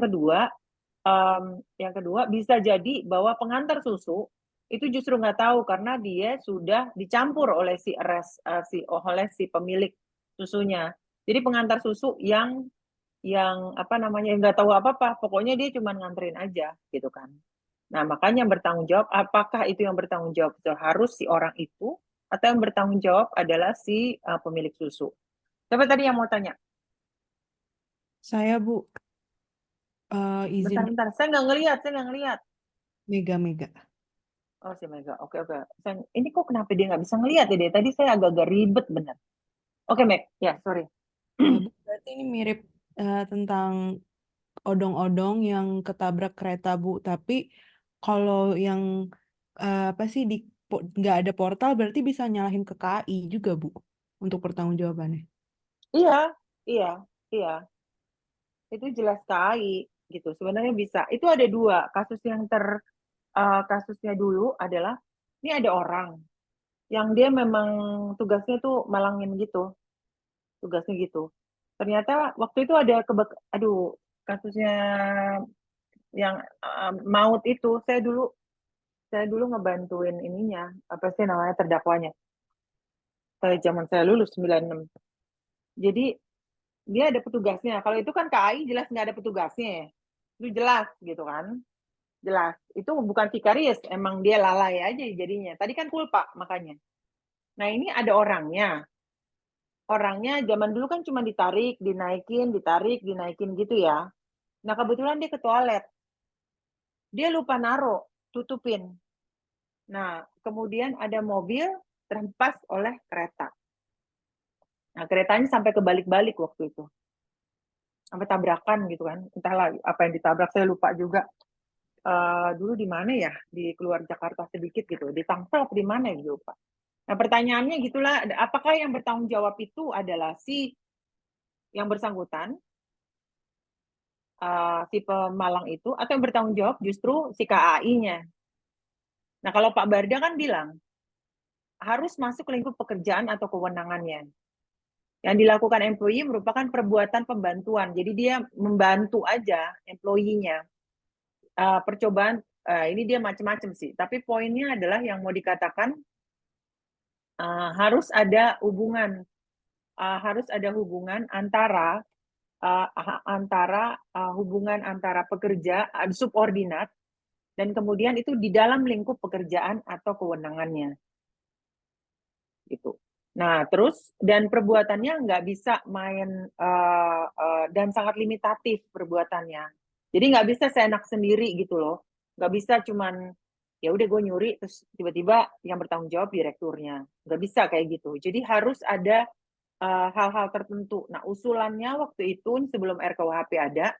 kedua bisa jadi bahwa pengantar susu itu justru nggak tahu karena dia sudah dicampur oleh oleh si pemilik susunya. Jadi pengantar susu yang apa namanya, nggak tahu apa-apa, pokoknya dia cuma nganterin aja, gitu kan. Nah, makanya yang bertanggung jawab, apakah itu yang bertanggung jawab itu harus si orang itu, atau yang bertanggung jawab adalah si pemilik susu. Siapa tadi yang mau tanya? Saya, Bu. Izin Bentar, saya nggak ngelihat. Mega. Oh, si Mega, oke. Ini kok kenapa dia nggak bisa ngelihat ya, tadi saya agak-agak ribet bener. Oke, Meg, ya, sorry. Bu, berarti ini mirip tentang odong-odong yang ketabrak kereta, Bu. Tapi kalau yang apa sih, nggak ada portal, berarti bisa nyalahin ke KAI juga, Bu, untuk pertanggungjawabannya. Iya. Itu jelas KAI, gitu. Sebenarnya bisa. Itu ada dua kasus yang kasusnya dulu adalah, ini ada orang yang dia memang tugasnya tuh malangin gitu, tugasnya gitu. Ternyata waktu itu ada kasusnya yang maut itu, saya dulu ngebantuin ininya, apa sih namanya, terdakwanya. Zaman saya lulus 96. Jadi dia ada petugasnya. Kalau itu kan KAI jelas nggak ada petugasnya ya. Itu jelas gitu kan. Jelas. Itu bukan vicarious, emang dia lalai aja jadinya. Tadi kan culpa makanya. Nah, ini ada orangnya. Orangnya zaman dulu kan cuma ditarik, dinaikin gitu ya. Nah, kebetulan dia ke toilet. Dia lupa naro, tutupin. Nah, kemudian ada mobil terhempas oleh kereta. Nah, keretanya sampai kebalik-balik waktu itu. Sampai tabrakan gitu kan. Entahlah apa yang ditabrak, saya lupa juga. Dulu di mana ya? Di keluar Jakarta sedikit gitu. Di Tangsel di mana ya, lupa. Nah, pertanyaannya gitulah, apakah yang bertanggung jawab itu adalah si yang bersangkutan, si pemalang itu, atau yang bertanggung jawab justru si KAI-nya? Nah, kalau Pak Barda kan bilang, harus masuk lingkup pekerjaan atau kewenangannya. Yang dilakukan employee merupakan perbuatan pembantuan. Jadi dia membantu aja employee-nya. percobaan, ini dia macam-macam sih, tapi poinnya adalah yang mau dikatakan harus ada hubungan antara hubungan antara pekerja subordinat dan kemudian itu di dalam lingkup pekerjaan atau kewenangannya gitu. Nah, terus dan perbuatannya nggak bisa main dan sangat limitatif perbuatannya. Jadi nggak bisa seenak sendiri gitu loh. Nggak bisa cuman ya udah gue nyuri terus tiba-tiba yang bertanggung jawab direkturnya. Nggak bisa kayak gitu. Jadi harus ada hal-hal tertentu. Nah, usulannya waktu itu sebelum RKUHP ada,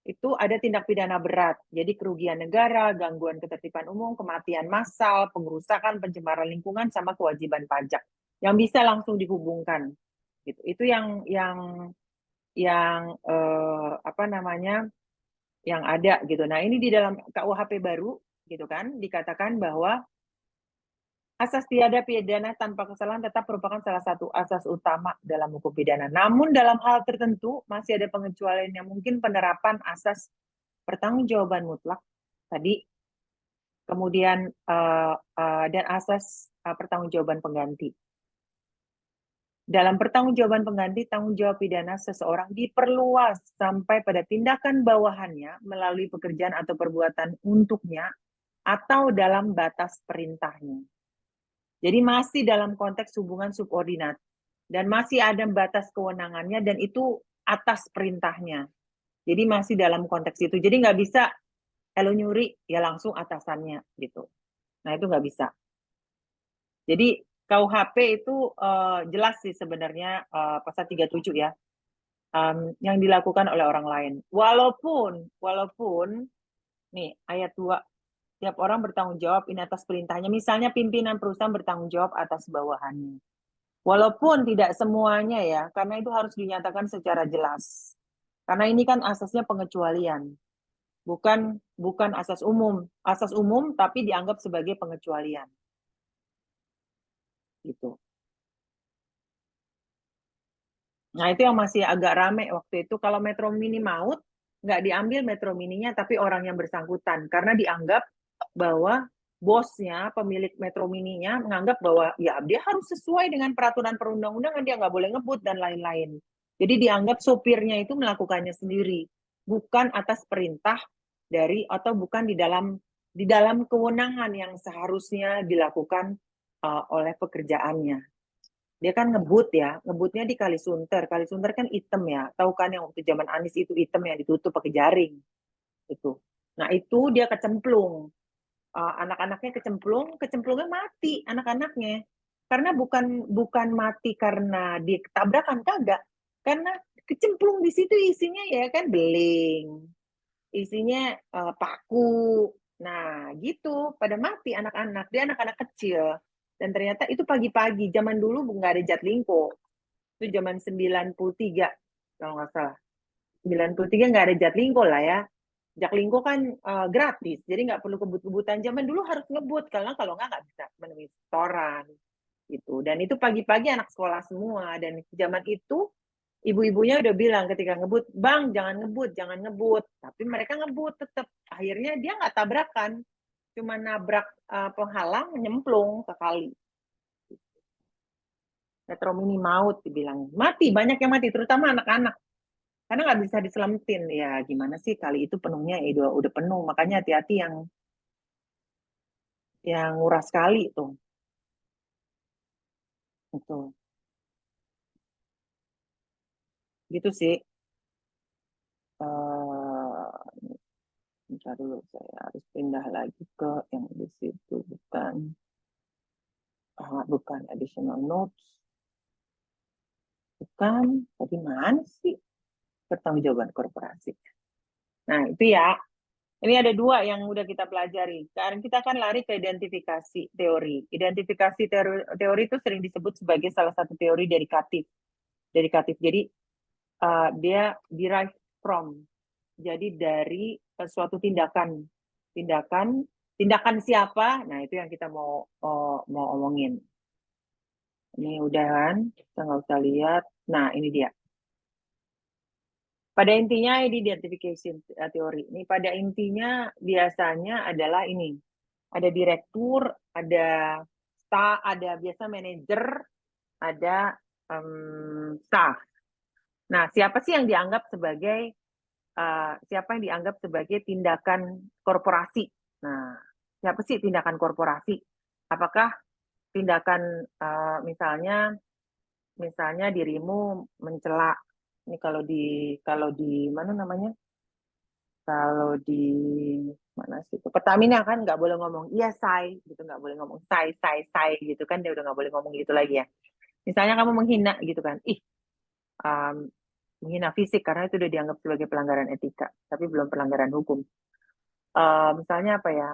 itu ada tindak pidana berat. Jadi kerugian negara, gangguan ketertiban umum, kematian massal, pengerusakan, pencemaran lingkungan, sama kewajiban pajak yang bisa langsung dihubungkan. Gitu. Itu yang apa namanya yang ada gitu. Nah, ini di dalam KUHP baru gitu kan dikatakan bahwa asas tiada pidana tanpa kesalahan tetap merupakan salah satu asas utama dalam hukum pidana. Namun dalam hal tertentu masih ada pengecualian yang mungkin penerapan asas pertanggungjawaban mutlak tadi, kemudian dan asas pertanggungjawaban pengganti. Dalam pertanggungjawaban pengganti, tanggung jawab pidana seseorang diperluas sampai pada tindakan bawahannya melalui pekerjaan atau perbuatan untuknya atau dalam batas perintahnya. Jadi masih dalam konteks hubungan subordinat dan masih ada batas kewenangannya dan itu atas perintahnya. Jadi masih dalam konteks itu. Jadi nggak bisa lo nyuri ya langsung atasannya gitu. Nah itu nggak bisa. Jadi KUHP itu jelas sih sebenarnya pasal 37 ya yang dilakukan oleh orang lain. Walaupun nih ayat 2 tiap orang bertanggung jawab ini atas perintahnya. Misalnya pimpinan perusahaan bertanggung jawab atas bawahannya. Walaupun tidak semuanya ya, karena itu harus dinyatakan secara jelas. Karena ini kan asasnya pengecualian. Bukan asas umum. Asas umum tapi dianggap sebagai pengecualian. Gitu. Nah, itu yang masih agak rame waktu itu. Kalau Metro Mini maut, nggak diambil Metro Mininya, tapi orang yang bersangkutan. Karena dianggap bahwa bosnya, pemilik Metro Mininya, menganggap bahwa ya dia harus sesuai dengan peraturan perundang-undangan, dia nggak boleh ngebut dan lain-lain. Jadi dianggap sopirnya itu melakukannya sendiri, bukan atas perintah dari atau bukan di dalam kewenangan yang seharusnya dilakukan oleh pekerjaannya. Dia kan ngebut ya, ngebutnya di Kalisunter. Kalisunter kan hitam ya, tahu kan yang waktu zaman Anies itu hitam yang ditutup pakai jaring. Itu. Nah itu dia kecemplung. Anak-anaknya kecemplungnya mati anak-anaknya. Karena bukan mati karena dia ketabrakan, kagak. Karena kecemplung di situ isinya ya kan beling. Isinya paku. Nah gitu, pada mati anak-anak. Dia anak-anak kecil. Dan ternyata itu pagi-pagi, zaman dulu nggak ada Jaklingko. Itu zaman 93, kalau nggak salah. 93 nggak ada Jaklingko lah ya. Jaklingko kan gratis, jadi nggak perlu kebut-kebutan. Zaman dulu harus ngebut, karena kalau nggak bisa menemui setoran. Gitu. Dan itu pagi-pagi anak sekolah semua. Dan zaman itu ibu-ibunya udah bilang ketika ngebut, bang jangan ngebut. Tapi mereka ngebut tetap. Akhirnya dia nggak tabrakan. Cuma nabrak penghalang, nyemplung ke kali. Metro Mini maut dibilang. Mati, banyak yang mati, terutama anak-anak. Karena nggak bisa diselamatin. Ya gimana sih, kali itu penuhnya udah penuh. Makanya hati-hati yang nguras kali tuh. Itu. Gitu sih. Bentar dulu, saya harus pindah lagi ke yang di situ. Bukan additional notes. Bukan, tadi mana sih? Pertanggungjawaban korporasi. Nah, itu ya. Ini ada dua yang udah kita pelajari. Sekarang kita akan lari ke identifikasi teori. Identifikasi teori itu sering disebut sebagai salah satu teori derikatif. Jadi dia derive from. Jadi dari suatu tindakan siapa? Nah itu yang kita mau omongin. Ini udahan, kita nggak usah lihat. Nah ini dia. Pada intinya ini identification teori. Ini pada intinya biasanya adalah ini. Ada direktur, ada staff, ada biasa manajer, ada staff. Nah, siapa sih yang dianggap sebagai tindakan korporasi? Nah, siapa sih tindakan korporasi? Apakah tindakan misalnya dirimu mencela, ini kalau di mana namanya? Kalau di mana sih? Pertamina kan nggak boleh ngomong iya say gitu, nggak boleh ngomong say gitu kan, dia udah nggak boleh ngomong gitu lagi ya. Misalnya kamu menghina gitu kan, menghina fisik karena itu udah dianggap sebagai pelanggaran etika, tapi belum pelanggaran hukum. Misalnya apa ya,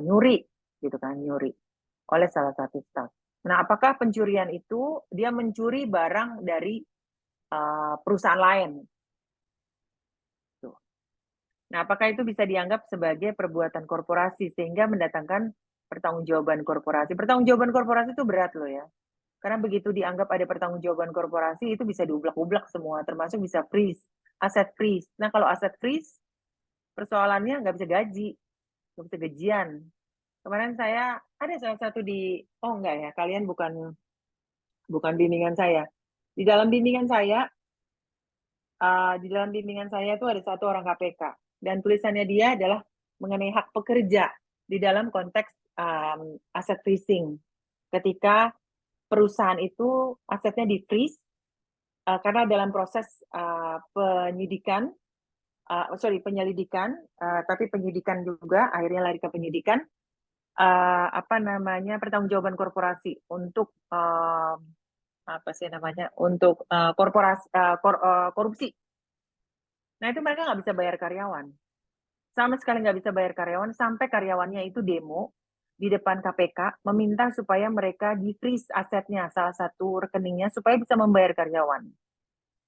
nyuri gitu kan, nyuri oleh salah satu staff. Nah, apakah pencurian itu dia mencuri barang dari perusahaan lain? Tuh. Nah, apakah itu bisa dianggap sebagai perbuatan korporasi sehingga mendatangkan pertanggungjawaban korporasi? Pertanggungjawaban korporasi itu berat loh ya. Karena begitu dianggap ada pertanggungjawaban korporasi, itu bisa diublak-ublak semua, termasuk bisa freeze, aset freeze. Nah, kalau aset freeze, persoalannya nggak bisa gaji, nggak bisa gajian. Kemarin saya ada salah satu oh enggak ya, kalian bukan bimbingan saya. Di dalam bimbingan saya itu ada satu orang KPK, dan tulisannya dia adalah mengenai hak pekerja di dalam konteks aset freezing. Ketika perusahaan itu asetnya di freeze karena dalam proses penyelidikan, tapi penyidikan juga akhirnya lari ke penyidikan, pertanggungjawaban korporasi untuk korupsi. Nah, itu mereka nggak bisa bayar karyawan, sama sekali nggak bisa bayar karyawan, sampai karyawannya itu demo di depan KPK meminta supaya mereka di-freeze asetnya, salah satu rekeningnya, supaya bisa membayar karyawan.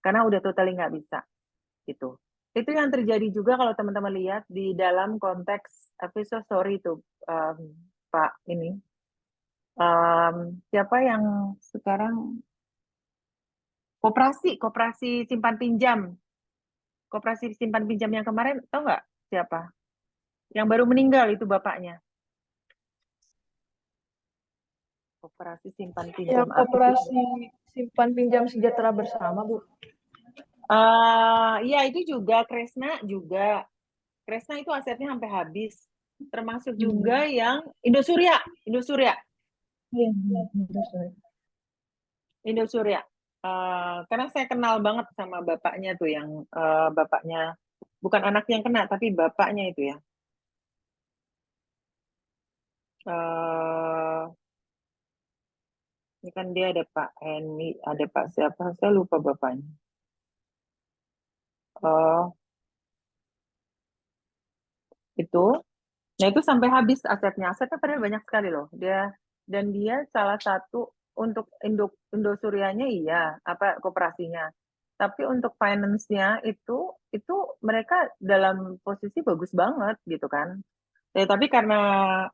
Karena udah totally nggak bisa. Gitu. Itu yang terjadi juga kalau teman-teman lihat di dalam konteks, sorry itu Pak ini. Siapa yang sekarang koperasi simpan pinjam. Koperasi simpan pinjam yang kemarin, tahu nggak siapa? Yang baru meninggal itu bapaknya. Koperasi simpan Ya, pinjam. Koperasi Simpan Pinjam Sejahtera Bersama, Bu. Iya, itu juga Kresna juga. Kresna itu asetnya sampai habis. Termasuk juga yang Indosuria. Indosuria. Karena saya kenal banget sama bapaknya tuh, yang bapaknya bukan anak yang kena, tapi bapaknya itu ya. Ini kan dia ada Pak Heni, ada Pak siapa, saya lupa bapaknya. Itu, nah itu sampai habis asetnya padahal banyak sekali loh. Dia salah satu untuk Indosurianya iya, koperasinya. Tapi untuk finance-nya itu mereka dalam posisi bagus banget gitu kan. Ya, tapi karena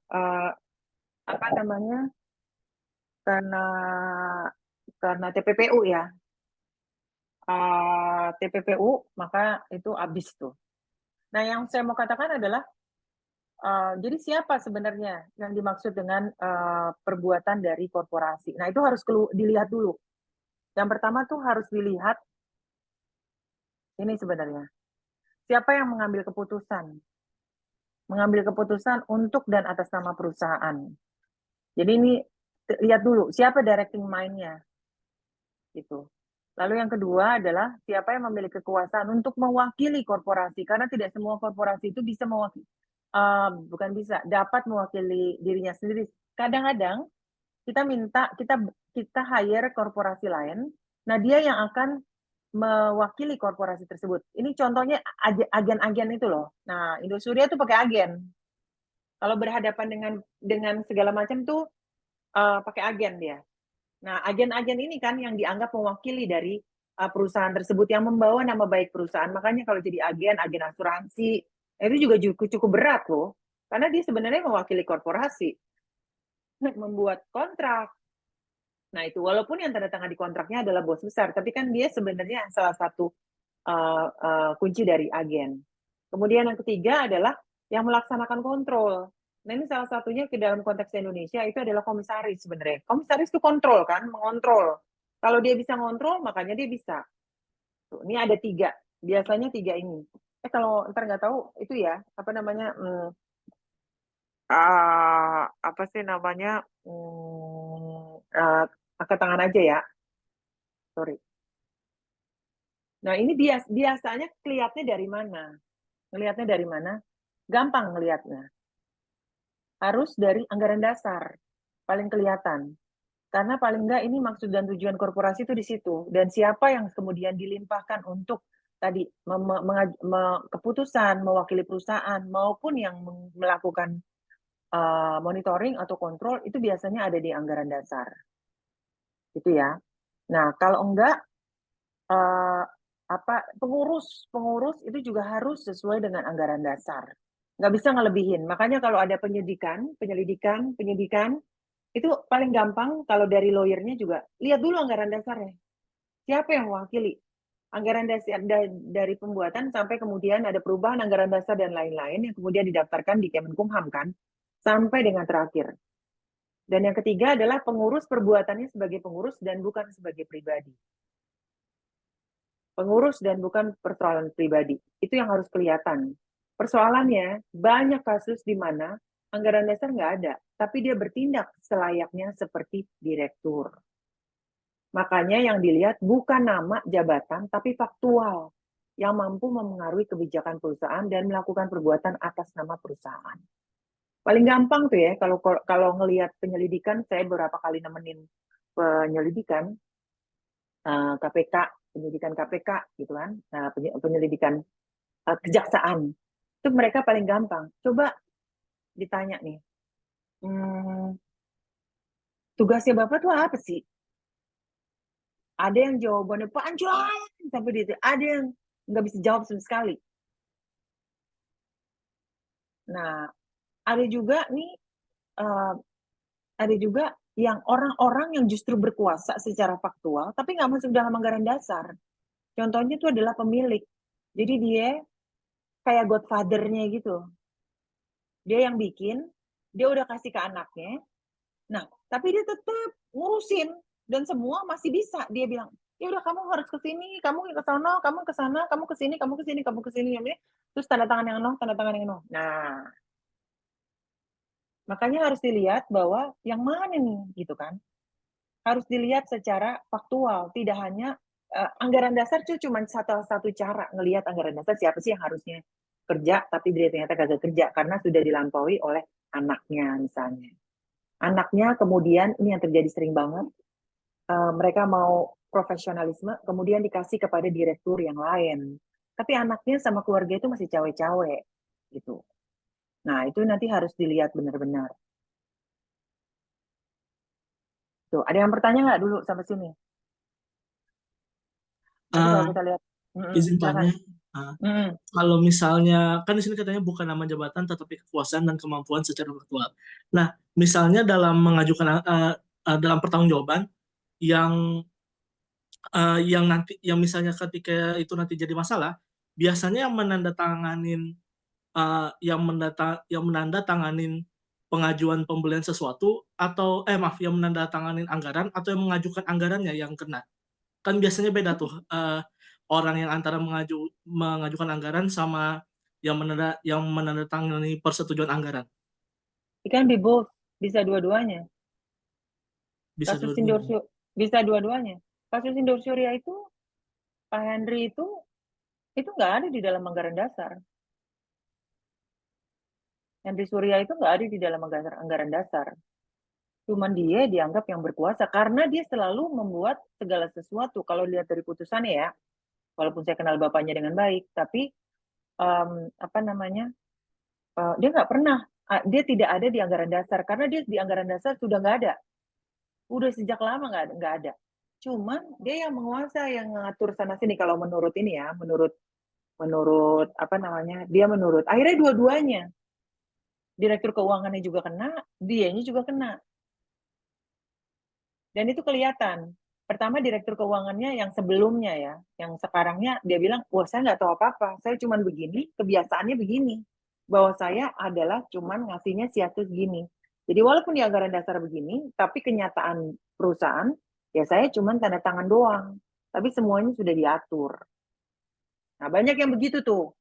karena TPPU ya, TPPU, maka itu habis tuh. Nah, yang saya mau katakan adalah jadi siapa sebenarnya yang dimaksud dengan perbuatan dari korporasi? Nah, itu harus dilihat dulu. Yang pertama tuh harus dilihat ini sebenarnya. Siapa yang mengambil keputusan? Mengambil keputusan untuk dan atas nama perusahaan. Jadi ini lihat dulu siapa directing mind-nya. Gitu. Lalu yang kedua adalah siapa yang memiliki kekuasaan untuk mewakili korporasi, karena tidak semua korporasi itu bisa mewakili, dapat mewakili dirinya sendiri. Kadang-kadang kita hire korporasi lain, nah dia yang akan mewakili korporasi tersebut. Ini contohnya agen-agen itu loh. Nah, Indosuria tuh pakai agen. Kalau berhadapan dengan segala macam tuh pakai agen dia. Nah, agen-agen ini kan yang dianggap mewakili dari perusahaan tersebut, yang membawa nama baik perusahaan. Makanya kalau jadi agen asuransi, itu juga cukup berat loh. Karena dia sebenarnya mewakili korporasi. Membuat kontrak. Nah, itu walaupun yang tanda tangan di kontraknya adalah bos besar, tapi kan dia sebenarnya salah satu kunci dari agen. Kemudian yang ketiga adalah yang melaksanakan kontrol. Nah ini salah satunya ke dalam konteks Indonesia itu adalah komisaris sebenarnya. Komisaris itu kontrol kan, mengontrol. Kalau dia bisa ngontrol, makanya dia bisa. Tuh, ini ada 3, biasanya 3 ini. Kalau ntar nggak tahu itu ya, apa namanya, apa sih namanya, angkat tangan aja ya, sorry. Nah ini biasanya kelihatannya dari mana? Ngelihatnya dari mana? Gampang ngelihatnya. Harus dari anggaran dasar, paling kelihatan. Karena paling enggak ini maksud dan tujuan korporasi itu di situ. Dan siapa yang kemudian dilimpahkan untuk tadi keputusan mewakili perusahaan maupun yang melakukan monitoring atau kontrol itu biasanya ada di anggaran dasar. Gitu ya. Nah, kalau enggak pengurus itu juga harus sesuai dengan anggaran dasar. Nggak bisa ngelebihin. Makanya kalau ada penyelidikan, itu paling gampang kalau dari lawyernya juga, lihat dulu anggaran dasarnya. Siapa yang mewakili? Anggaran dasar dari pembuatan sampai kemudian ada perubahan anggaran dasar dan lain-lain yang kemudian didaftarkan di Kemenkumham kan, sampai dengan terakhir. Dan yang ketiga adalah pengurus perbuatannya sebagai pengurus dan bukan sebagai pribadi. Pengurus dan bukan persoalan pribadi. Itu yang harus kelihatan. Persoalannya, banyak kasus di mana anggaran dasar nggak ada, tapi dia bertindak selayaknya seperti direktur. Makanya yang dilihat bukan nama jabatan, tapi faktual yang mampu memengaruhi kebijakan perusahaan dan melakukan perbuatan atas nama perusahaan. Paling gampang tuh ya, kalau ngelihat penyelidikan, saya beberapa kali nemenin penyelidikan KPK, penyidikan KPK gitu kan, penyelidikan kejaksaan, itu mereka paling gampang. Coba ditanya nih, tugasnya Bapak tuh apa sih? Ada yang jawabannya panjang sampai di ada yang nggak bisa jawab sama sekali. Nah, ada juga nih, ada juga yang orang-orang yang justru berkuasa secara faktual, tapi nggak masuk dalam anggaran dasar. Contohnya itu adalah pemilik. Jadi dia kayak godfather-nya gitu. Dia yang bikin, dia udah kasih ke anaknya. Nah, tapi dia tetap ngurusin dan semua masih bisa. Dia bilang, ya udah kamu harus ke sini, kamu ke sana, kamu ke sana, kamu ke sini, kamu ke sini, kamu ke sini. Terus tanda tangan yang no, tanda tangan yang no. Nah, makanya harus dilihat bahwa yang mana nih gitu kan. Harus dilihat secara faktual, tidak hanya anggaran dasar itu cuma satu cara ngelihat anggaran dasar siapa sih yang harusnya kerja tapi dia ternyata kagak kerja karena sudah dilampaui oleh anaknya misalnya. Anaknya kemudian ini yang terjadi sering banget, mereka mau profesionalisme kemudian dikasih kepada direktur yang lain. Tapi anaknya sama keluarga itu masih cawe-cawe gitu. Nah, itu nanti harus dilihat benar-benar. Tuh, ada yang bertanya nggak dulu sampai sini? Nanti kalau kita lihat, Izin silakan. tanya, kalau misalnya kan di sini katanya bukan nama jabatan tetapi kekuasaan dan kemampuan secara faktual. Nah, misalnya dalam mengajukan dalam pertanggungjawaban yang nanti yang misalnya ketika itu nanti jadi masalah, biasanya yang menandatanganin yang menandatanganin pengajuan pembelian sesuatu atau yang menandatanganin anggaran atau yang mengajukan anggarannya yang kena. Kan biasanya beda tuh orang yang antara mengajukan anggaran sama yang menandatangani persetujuan anggaran. Kan be both, bisa dua-duanya. Bisa Kasus dua-duanya. Indorsuri, bisa dua-duanya. Kasus Indosuria itu, Pak Henry itu nggak ada di dalam anggaran dasar. Henry Surya itu nggak ada di dalam anggaran dasar. Cuman dia dianggap yang berkuasa karena dia selalu membuat segala sesuatu. Kalau lihat dari putusannya ya, walaupun saya kenal bapaknya dengan baik, tapi dia nggak pernah, dia tidak ada di anggaran dasar karena dia di anggaran dasar sudah nggak ada, udah sejak lama nggak ada. Cuman dia yang menguasai, yang ngatur sana sini. Kalau menurut ini ya, menurut dia menurut akhirnya dua-duanya, direktur keuangannya juga kena, dianya juga kena. Dan itu kelihatan pertama direktur keuangannya yang sebelumnya ya, yang sekarangnya dia bilang, wah saya nggak tahu apa-apa, saya cuman begini, kebiasaannya begini, bahwa saya adalah cuman ngasihnya siatus gini. Jadi walaupun di anggaran dasar begini, tapi kenyataan perusahaan, ya saya cuman tanda tangan doang, tapi semuanya sudah diatur. Nah banyak yang begitu tuh,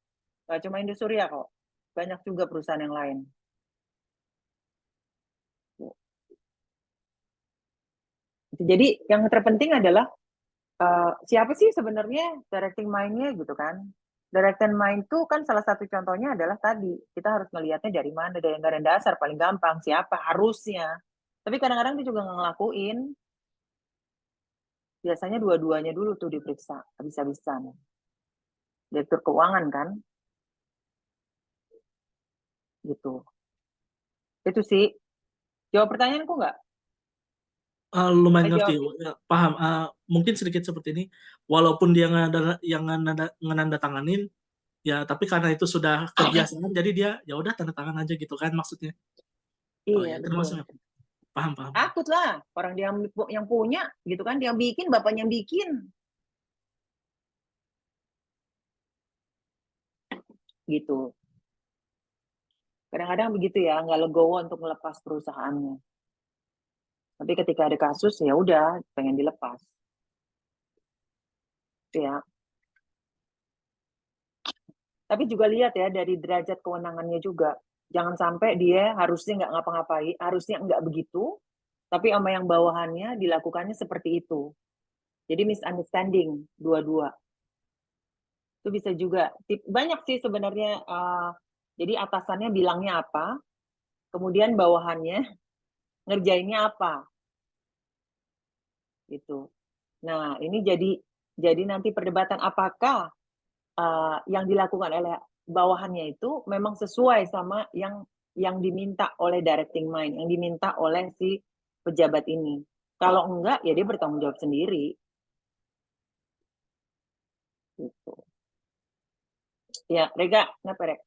nggak cuma Indosuria kok, banyak juga perusahaan yang lain. Jadi yang terpenting adalah siapa sih sebenarnya directing mind-nya gitu kan. Directing mind itu kan salah satu contohnya adalah tadi, kita harus melihatnya dari mana, dari anggaran dasar paling gampang, siapa harusnya. Tapi kadang-kadang dia juga nggak ngelakuin. Biasanya dua-duanya dulu tuh diperiksa, habis-habisan. Direktur keuangan kan. Gitu. Itu sih. Jawab pertanyaanku nggak? Lumayan Saya ngerti, jawab. ya, paham. Mungkin sedikit seperti ini, walaupun dia yang ngenandatanganin, ya tapi karena itu sudah kebiasaan, jadi dia ya udah tanda tangan aja gitu kan maksudnya. Oh Iya, ya, betul. termasuk paham. Takut lah, orang dia yang punya gitu kan, dia bikin, bapaknya yang bikin. Gitu. Kadang-kadang begitu ya, nggak legowo untuk melepas perusahaannya. Tapi ketika ada kasus, ya udah, pengen dilepas. Itu ya. Tapi juga lihat ya, dari derajat kewenangannya juga. Jangan sampai dia harusnya nggak ngapa-ngapain, harusnya nggak begitu, tapi sama yang bawahannya dilakukannya seperti itu. Jadi misunderstanding dua-dua. Itu bisa juga. Banyak sih sebenarnya, jadi atasannya bilangnya apa, kemudian bawahannya ngerjainnya apa. Gitu. Nah, ini jadi nanti perdebatan apakah yang dilakukan oleh bawahannya itu memang sesuai sama yang diminta oleh directing mind, yang diminta oleh si pejabat ini. Kalau enggak, ya dia bertanggung jawab sendiri. Gitu. Ya, Rega, kenapa Reg?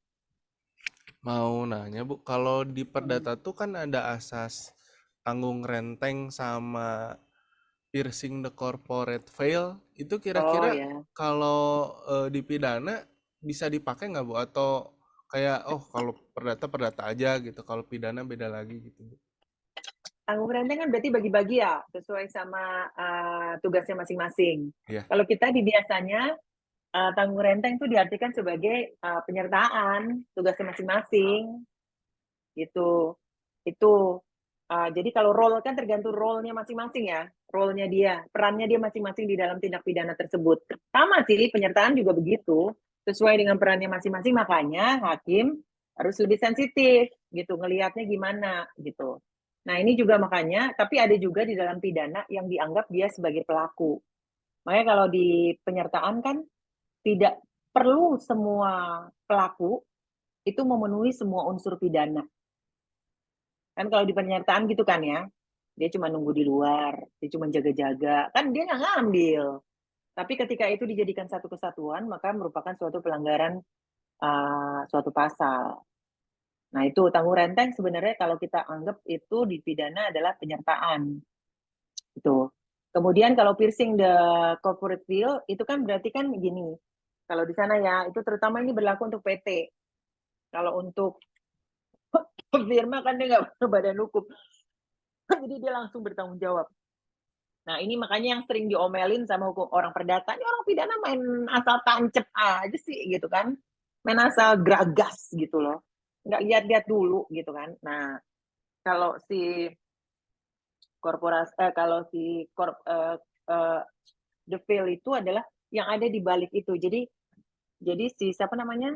Mau nanya Bu, kalau di Perdata tuh kan ada asas tanggung renteng sama piercing the corporate veil, itu Oh kira-kira ya, kalau di pidana bisa dipakai nggak Bu? Atau kayak kalau perdata aja gitu, kalau pidana beda lagi gitu Bu? tanggung renteng kan berarti bagi-bagi ya, sesuai sama tugasnya masing-masing. Iya. Kalau kita di biasanya tanggung renteng itu diartikan sebagai penyertaan tugasnya masing-masing, gitu. Itu jadi kalau role kan tergantung role-nya masing-masing ya, role-nya dia, perannya dia masing-masing di dalam tindak pidana tersebut. Sama sih penyertaan juga begitu, sesuai dengan perannya masing-masing, makanya hakim harus lebih sensitif gitu, ngelihatnya gimana gitu. Nah ini juga makanya, tapi ada juga di dalam pidana yang dianggap dia sebagai pelaku. Makanya kalau di penyertaan kan tidak perlu semua pelaku itu memenuhi semua unsur pidana. Kan kalau di penyertaan gitu kan ya, dia cuma nunggu di luar, dia cuma jaga-jaga, kan dia nggak ngambil. Tapi ketika itu dijadikan satu kesatuan, maka merupakan suatu pelanggaran suatu pasal. Nah itu tanggung renteng sebenarnya kalau kita anggap itu di pidana adalah penyertaan. Itu. Kemudian kalau piercing the corporate veil, itu kan berarti kan gini, kalau di sana ya, itu terutama ini berlaku untuk PT. Kalau untuk firma kan dia nggak punya badan hukum. Jadi dia langsung bertanggung jawab. Nah ini makanya yang sering diomelin sama hukum orang perdata, ini orang pidana main asal tancep aja sih gitu kan. Main asal geragas gitu loh. Nggak lihat-lihat dulu gitu kan. Nah kalau si kalau si the veil itu adalah yang ada di balik itu. Jadi si siapa namanya?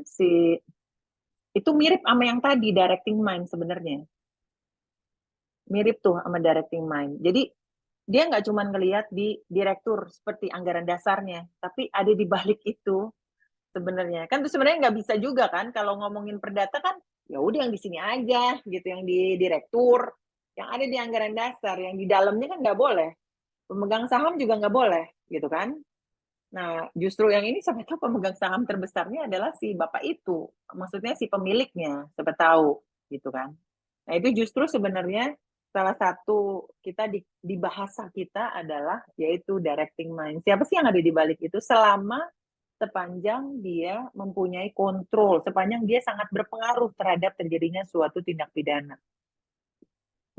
Itu mirip sama yang tadi directing mind sebenarnya. Mirip tuh sama directing mind. Jadi dia nggak cuma ngelihat di direktur seperti anggaran dasarnya, tapi ada di balik itu sebenarnya. Kan tuh sebenarnya nggak bisa juga kan kalau ngomongin perdata kan ya udah yang di sini aja gitu, yang di direktur, yang ada di anggaran dasar, yang di dalamnya kan nggak boleh. Pemegang saham juga nggak boleh gitu kan. Nah, justru yang ini siapa tahu pemegang saham terbesarnya adalah si bapak itu. Maksudnya si pemiliknya, siapa tahu gitu kan. Nah, itu justru sebenarnya salah satu kita di bahasa kita adalah yaitu directing mind. Siapa sih yang ada di balik itu? Sepanjang dia mempunyai kontrol, sepanjang dia sangat berpengaruh terhadap terjadinya suatu tindak pidana.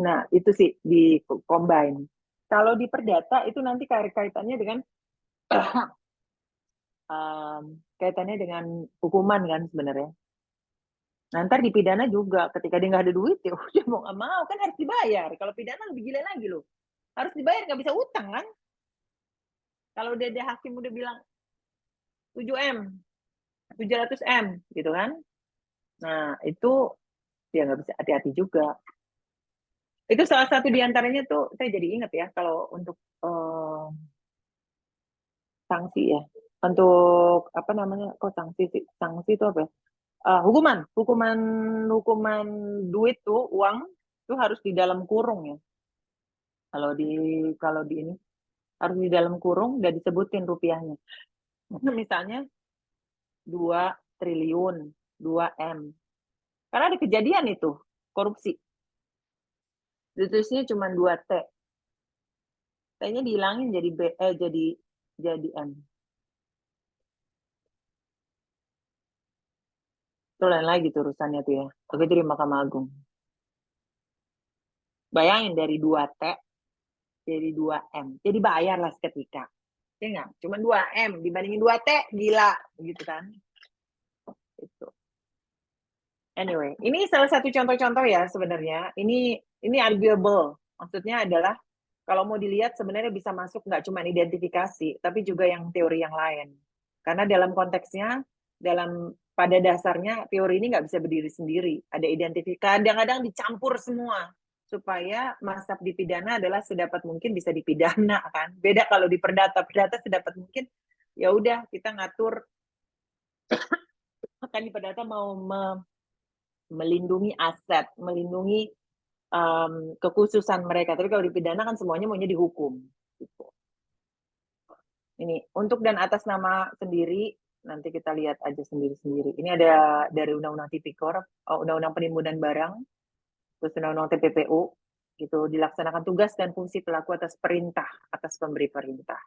Nah, itu sih di combine. Kalau di perdata itu nanti kaitannya dengan kaitannya dengan hukuman kan sebenarnya. Nah, ntar di pidana juga, ketika dia nggak ada duit, ya udah mau nggak mau, kan harus dibayar. Kalau pidana lebih gila lagi loh. Harus dibayar, nggak bisa utang kan. Kalau udah ada hakim udah bilang 7M, 700M, gitu kan. Nah, itu dia nggak bisa, hati-hati juga. Itu salah satu diantaranya tuh, saya jadi ingat ya, kalau untuk sanksi ya. Untuk, apa namanya, kok sanksi sih? Sanksi itu apa ya? Hukuman duit tuh, uang itu harus di dalam kurung ya. Kalau di ini harus di dalam kurung dan disebutin rupiahnya. Misalnya 2 triliun, 2M. Karena ada kejadian itu, korupsi. Ditulisnya cuma 2T. T-nya dihilangin jadi jadi M. Itu lain lagi tuh urusannya tuh ya. Begitu di Mahkamah Agung. Bayangin dari 2T jadi 2M. Jadi bayarlah seketika. Ya nggak? Cuma 2M dibandingin 2T, gila. Gitu kan. Itu. Anyway, ini salah satu contoh-contoh ya sebenarnya. Ini arguable. Maksudnya adalah kalau mau dilihat sebenarnya bisa masuk nggak cuma identifikasi, tapi juga yang teori yang lain. Karena dalam konteksnya, pada dasarnya teori ini nggak bisa berdiri sendiri. Ada identifikasi, kadang-kadang dicampur semua supaya mazhab di pidana adalah sedapat mungkin bisa dipidana kan. Beda kalau di perdata sedapat mungkin ya udah kita ngatur kan di perdata mau melindungi aset, melindungi kekhususan mereka. Tapi kalau di pidana kan semuanya maunya dihukum. Gitu. Ini untuk dan atas nama sendiri, nanti kita lihat aja sendiri-sendiri. Ini ada dari Undang-Undang Tipikor, Undang-Undang Penimbunan Barang, terus Undang-Undang TPPU, gitu, dilaksanakan tugas dan fungsi pelaku atas perintah, atas pemberi perintah.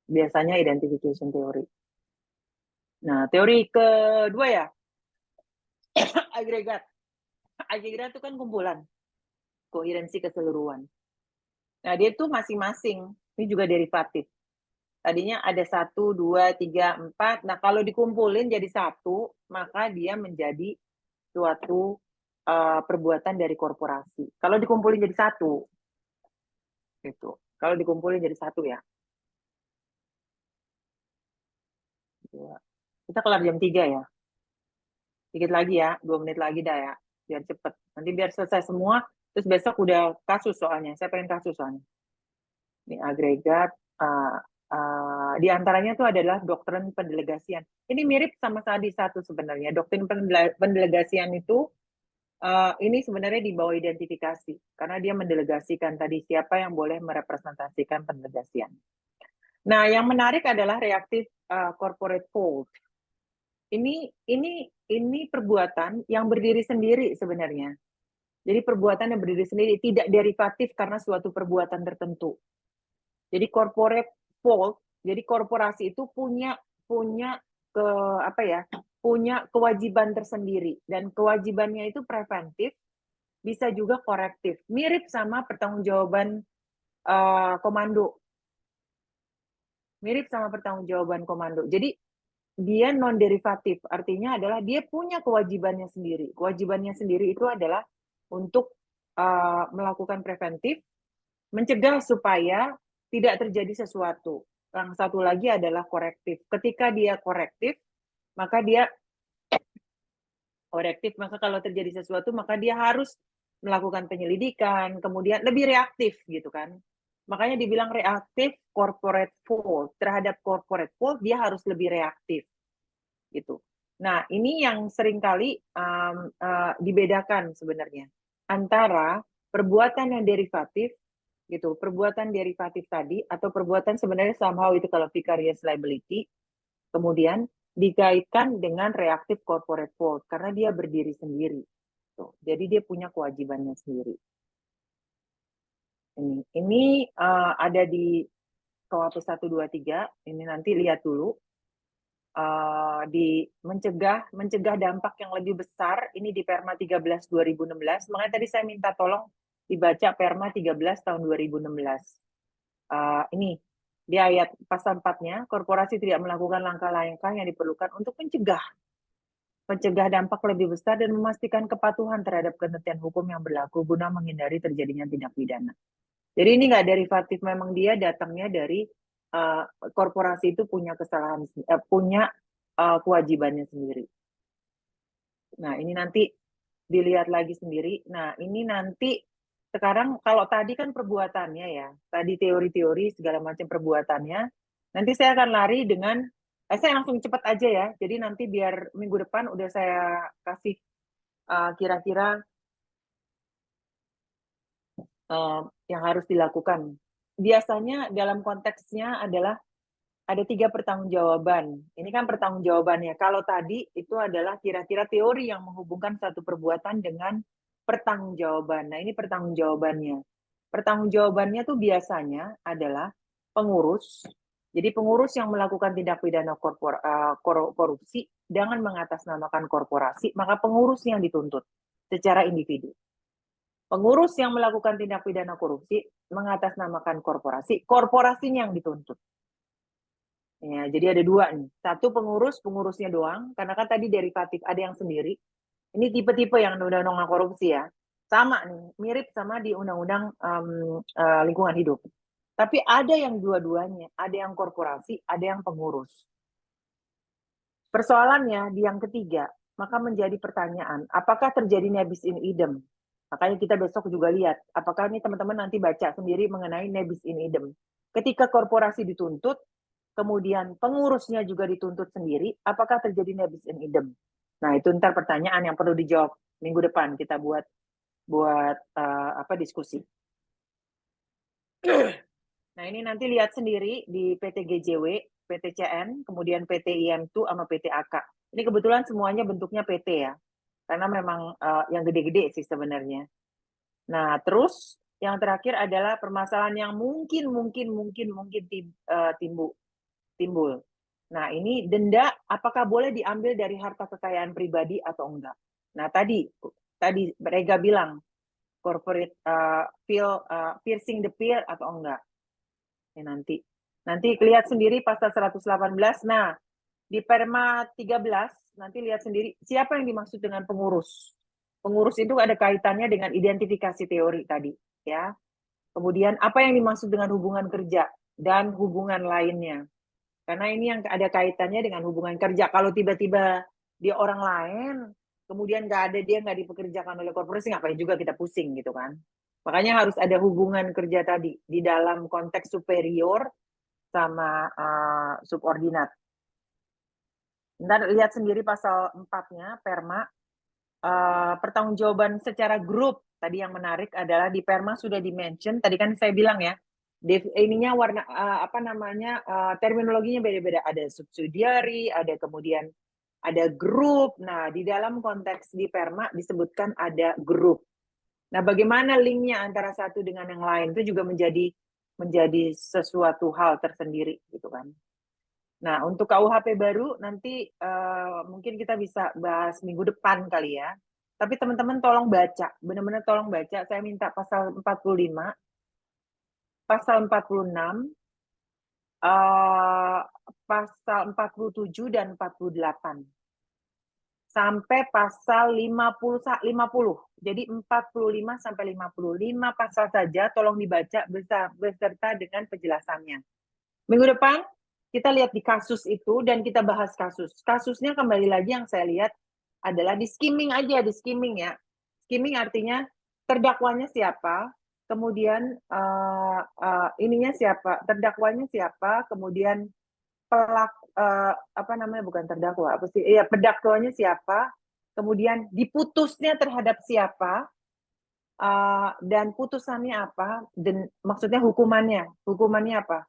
Biasanya identification theory. Nah, teori kedua ya, agregat. Agregat itu kan kumpulan, koherensi keseluruhan. Nah, dia tuh masing-masing, ini juga derivatif. Tadinya ada 1, 2, 3, 4. Nah, kalau dikumpulin jadi 1, maka dia menjadi suatu perbuatan dari korporasi. Kalau dikumpulin jadi 1, gitu. Kalau dikumpulin jadi 1 ya. Kita kelar jam 3 ya. Dikit lagi ya, 2 menit lagi dah ya. Biar cepet. Nanti biar selesai semua, terus besok udah kasus soalnya. Saya pengen kasus soalnya. Ini agregat, di antaranya itu adalah doktrin pendelegasian. Ini mirip sama tadi satu sebenarnya. Doktrin pendelegasian itu ini sebenarnya di bawah identifikasi karena dia mendelegasikan tadi siapa yang boleh merepresentasikan pendelegasian. Nah, yang menarik adalah reaktif corporate fault. Ini perbuatan yang berdiri sendiri sebenarnya. Jadi perbuatan yang berdiri sendiri tidak derivatif karena suatu perbuatan tertentu. Jadi corporate fault, jadi korporasi itu punya kewajiban tersendiri dan kewajibannya itu preventif, bisa juga korektif. Mirip sama pertanggungjawaban komando. Mirip sama pertanggungjawaban komando. Jadi dia non derivatif, artinya adalah dia punya kewajibannya sendiri. Kewajibannya sendiri itu adalah untuk melakukan preventif, mencegah supaya tidak terjadi sesuatu. Yang satu lagi adalah korektif. Ketika dia korektif, maka kalau terjadi sesuatu, maka dia harus melakukan penyelidikan, kemudian lebih reaktif gitu kan. Makanya dibilang reaktif corporate fault. Terhadap corporate fault, dia harus lebih reaktif gitu. Nah, ini yang seringkali dibedakan sebenarnya antara perbuatan yang derivatif gitu, perbuatan derivatif tadi atau perbuatan sebenarnya somehow itu kalau vicarious liability, kemudian dikaitkan dengan reaktif corporate fault karena dia berdiri sendiri. Tuh. Jadi dia punya kewajibannya sendiri. Ini ada di KUHP 123. Ini nanti lihat dulu. Di mencegah dampak yang lebih besar, ini di Perma 13 2016. Makanya tadi saya minta tolong dibaca Perma 13 tahun 2016. Ini di ayat pasal 4-nya, korporasi tidak melakukan langkah-langkah yang diperlukan untuk mencegah dampak lebih besar dan memastikan kepatuhan terhadap ketentuan hukum yang berlaku guna menghindari terjadinya tindak pidana. Jadi ini nggak derivatif, memang dia datangnya dari korporasi itu punya kesalahan, punya kewajibannya sendiri. Nah, ini nanti dilihat lagi sendiri. Nah, ini nanti sekarang kalau tadi kan perbuatannya ya, tadi teori-teori segala macam perbuatannya. Nanti saya akan lari dengan, saya langsung cepat aja ya. Jadi nanti biar minggu depan udah saya kasih kira-kira yang harus dilakukan. Biasanya dalam konteksnya adalah ada 3 pertanggungjawaban. Ini kan pertanggungjawabannya. Kalau tadi itu adalah kira-kira teori yang menghubungkan satu perbuatan dengan pertanggungjawaban. Nah, ini pertanggungjawabannya. Pertanggungjawabannya tuh biasanya adalah pengurus. Jadi pengurus yang melakukan tindak pidana korupsi dengan mengatasnamakan korporasi, maka pengurus yang dituntut secara individu. Pengurus yang melakukan tindak pidana korupsi mengatasnamakan korporasi, korporasinya yang dituntut. Ya, jadi ada 2 nih. Satu pengurusnya doang, karena kan tadi derivatif ada yang sendiri. Ini tipe-tipe yang undang-undang korupsi ya. Sama nih, mirip sama di undang-undang lingkungan hidup. Tapi ada yang dua-duanya, ada yang korporasi, ada yang pengurus. Persoalannya di yang ketiga, maka menjadi pertanyaan, apakah terjadi nebis in idem? Makanya kita besok juga lihat, apakah ini teman-teman nanti baca sendiri mengenai nebis in idem. Ketika korporasi dituntut, kemudian pengurusnya juga dituntut sendiri, apakah terjadi nebis in idem? Nah, itu ntar pertanyaan yang perlu dijawab minggu depan kita buat diskusi. Nah, ini nanti lihat sendiri di PT GJW, PT CN, kemudian PT IM2 sama PT AK. Ini kebetulan semuanya bentuknya PT ya. Karena memang yang gede-gede sih sebenarnya. Nah, terus yang terakhir adalah permasalahan yang mungkin timbul. Nah, ini denda apakah boleh diambil dari harta kekayaan pribadi atau enggak? Nah, tadi Rega bilang corporate piercing the peer atau enggak? Ya, nanti lihat sendiri pasal 118. Nah, di Perma 13 nanti lihat sendiri siapa yang dimaksud dengan pengurus. Pengurus itu ada kaitannya dengan identifikasi teori tadi, ya. Kemudian apa yang dimaksud dengan hubungan kerja dan hubungan lainnya. Karena ini yang ada kaitannya dengan hubungan kerja. Kalau tiba-tiba dia orang lain, kemudian dia nggak dipekerjakan oleh korporasi, ngapain juga kita pusing gitu kan. Makanya harus ada hubungan kerja tadi di dalam konteks superior sama subordinat. Ntar lihat sendiri pasal 4-nya Perma, pertanggungjawaban secara grup. Tadi yang menarik adalah di Perma sudah di-mention, tadi kan saya bilang ya, ininya warna terminologinya beda-beda, ada subsidiary, ada kemudian ada grup. Nah, di dalam konteks di Perma disebutkan ada grup. Nah, bagaimana linknya antara satu dengan yang lain itu juga menjadi sesuatu hal tersendiri gitu kan. Nah, untuk KUHP baru nanti mungkin kita bisa bahas minggu depan kali ya. Tapi teman-teman tolong baca, benar-benar tolong baca. Saya minta pasal 45, pasal 46, pasal 47 dan 48. Sampai pasal 50. Jadi 45 sampai 55 pasal saja tolong dibaca beserta dengan penjelasannya. Minggu depan kita lihat di kasus itu dan kita bahas kasus. Kasusnya kembali lagi yang saya lihat adalah di skimming aja, di skimming ya. Skimming artinya terdakwanya siapa, kemudian ininya siapa, terdakwanya siapa, kemudian bukan terdakwa, apa sih? Iya, pendakwanya siapa, kemudian diputusnya terhadap siapa, dan putusannya apa, dan maksudnya hukumannya apa?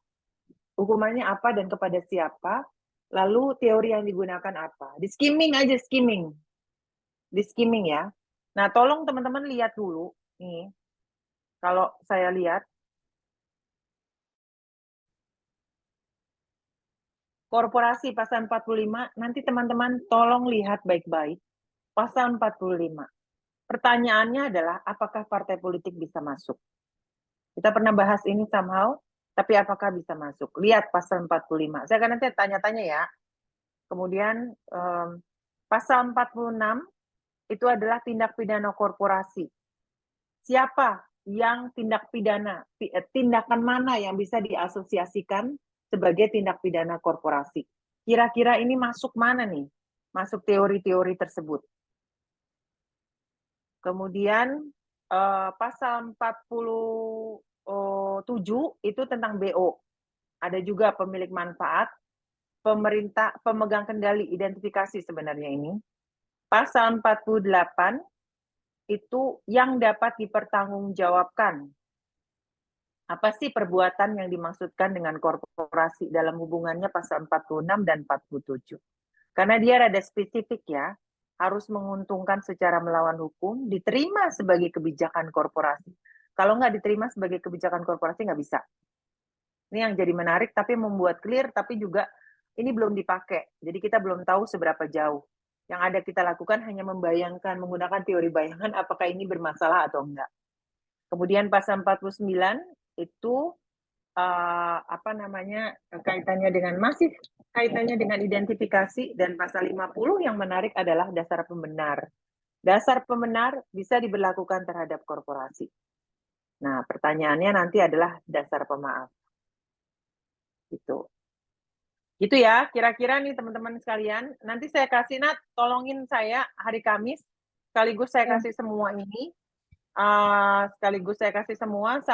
Hukumannya apa dan kepada siapa, lalu teori yang digunakan apa. Di skimming aja, di skimming ya. Nah, tolong teman-teman lihat dulu nih, kalau saya lihat Korporasi pasal 45, nanti teman-teman tolong lihat baik-baik. Pasal 45. Pertanyaannya adalah apakah partai politik bisa masuk? Kita pernah bahas ini somehow, tapi apakah bisa masuk? Lihat pasal 45. Saya akan nanti tanya-tanya ya. Kemudian pasal 46 itu adalah tindak pidana korporasi. Siapa yang tindak pidana, tindakan mana yang bisa diasosiasikan sebagai tindak pidana korporasi? Kira-kira ini masuk mana nih? Masuk teori-teori tersebut. Kemudian pasal 47 itu tentang BO. Ada juga pemilik manfaat, pemerintah, pemegang kendali identifikasi sebenarnya ini. Pasal 48 itu yang dapat dipertanggungjawabkan. Apa sih perbuatan yang dimaksudkan dengan korporasi dalam hubungannya pasal 46 dan 47. Karena dia rada spesifik ya, harus menguntungkan secara melawan hukum, diterima sebagai kebijakan korporasi. Kalau nggak diterima sebagai kebijakan korporasi nggak bisa. Ini yang jadi menarik, tapi membuat clear, tapi juga ini belum dipakai. Jadi kita belum tahu seberapa jauh. Yang ada kita lakukan hanya membayangkan, menggunakan teori bayangan apakah ini bermasalah atau enggak. Kemudian pasal 49 itu kaitannya dengan masih kaitannya dengan identifikasi, dan pasal 50 yang menarik adalah dasar pembenar. Dasar pembenar bisa diberlakukan terhadap korporasi. Nah, pertanyaannya nanti adalah dasar pemaaf. Gitu. Gitu ya, kira-kira nih teman-teman sekalian. Nanti saya kasih, Nat, tolongin saya hari Kamis, sekaligus saya kasih semua ini. Sekaligus saya kasih semua.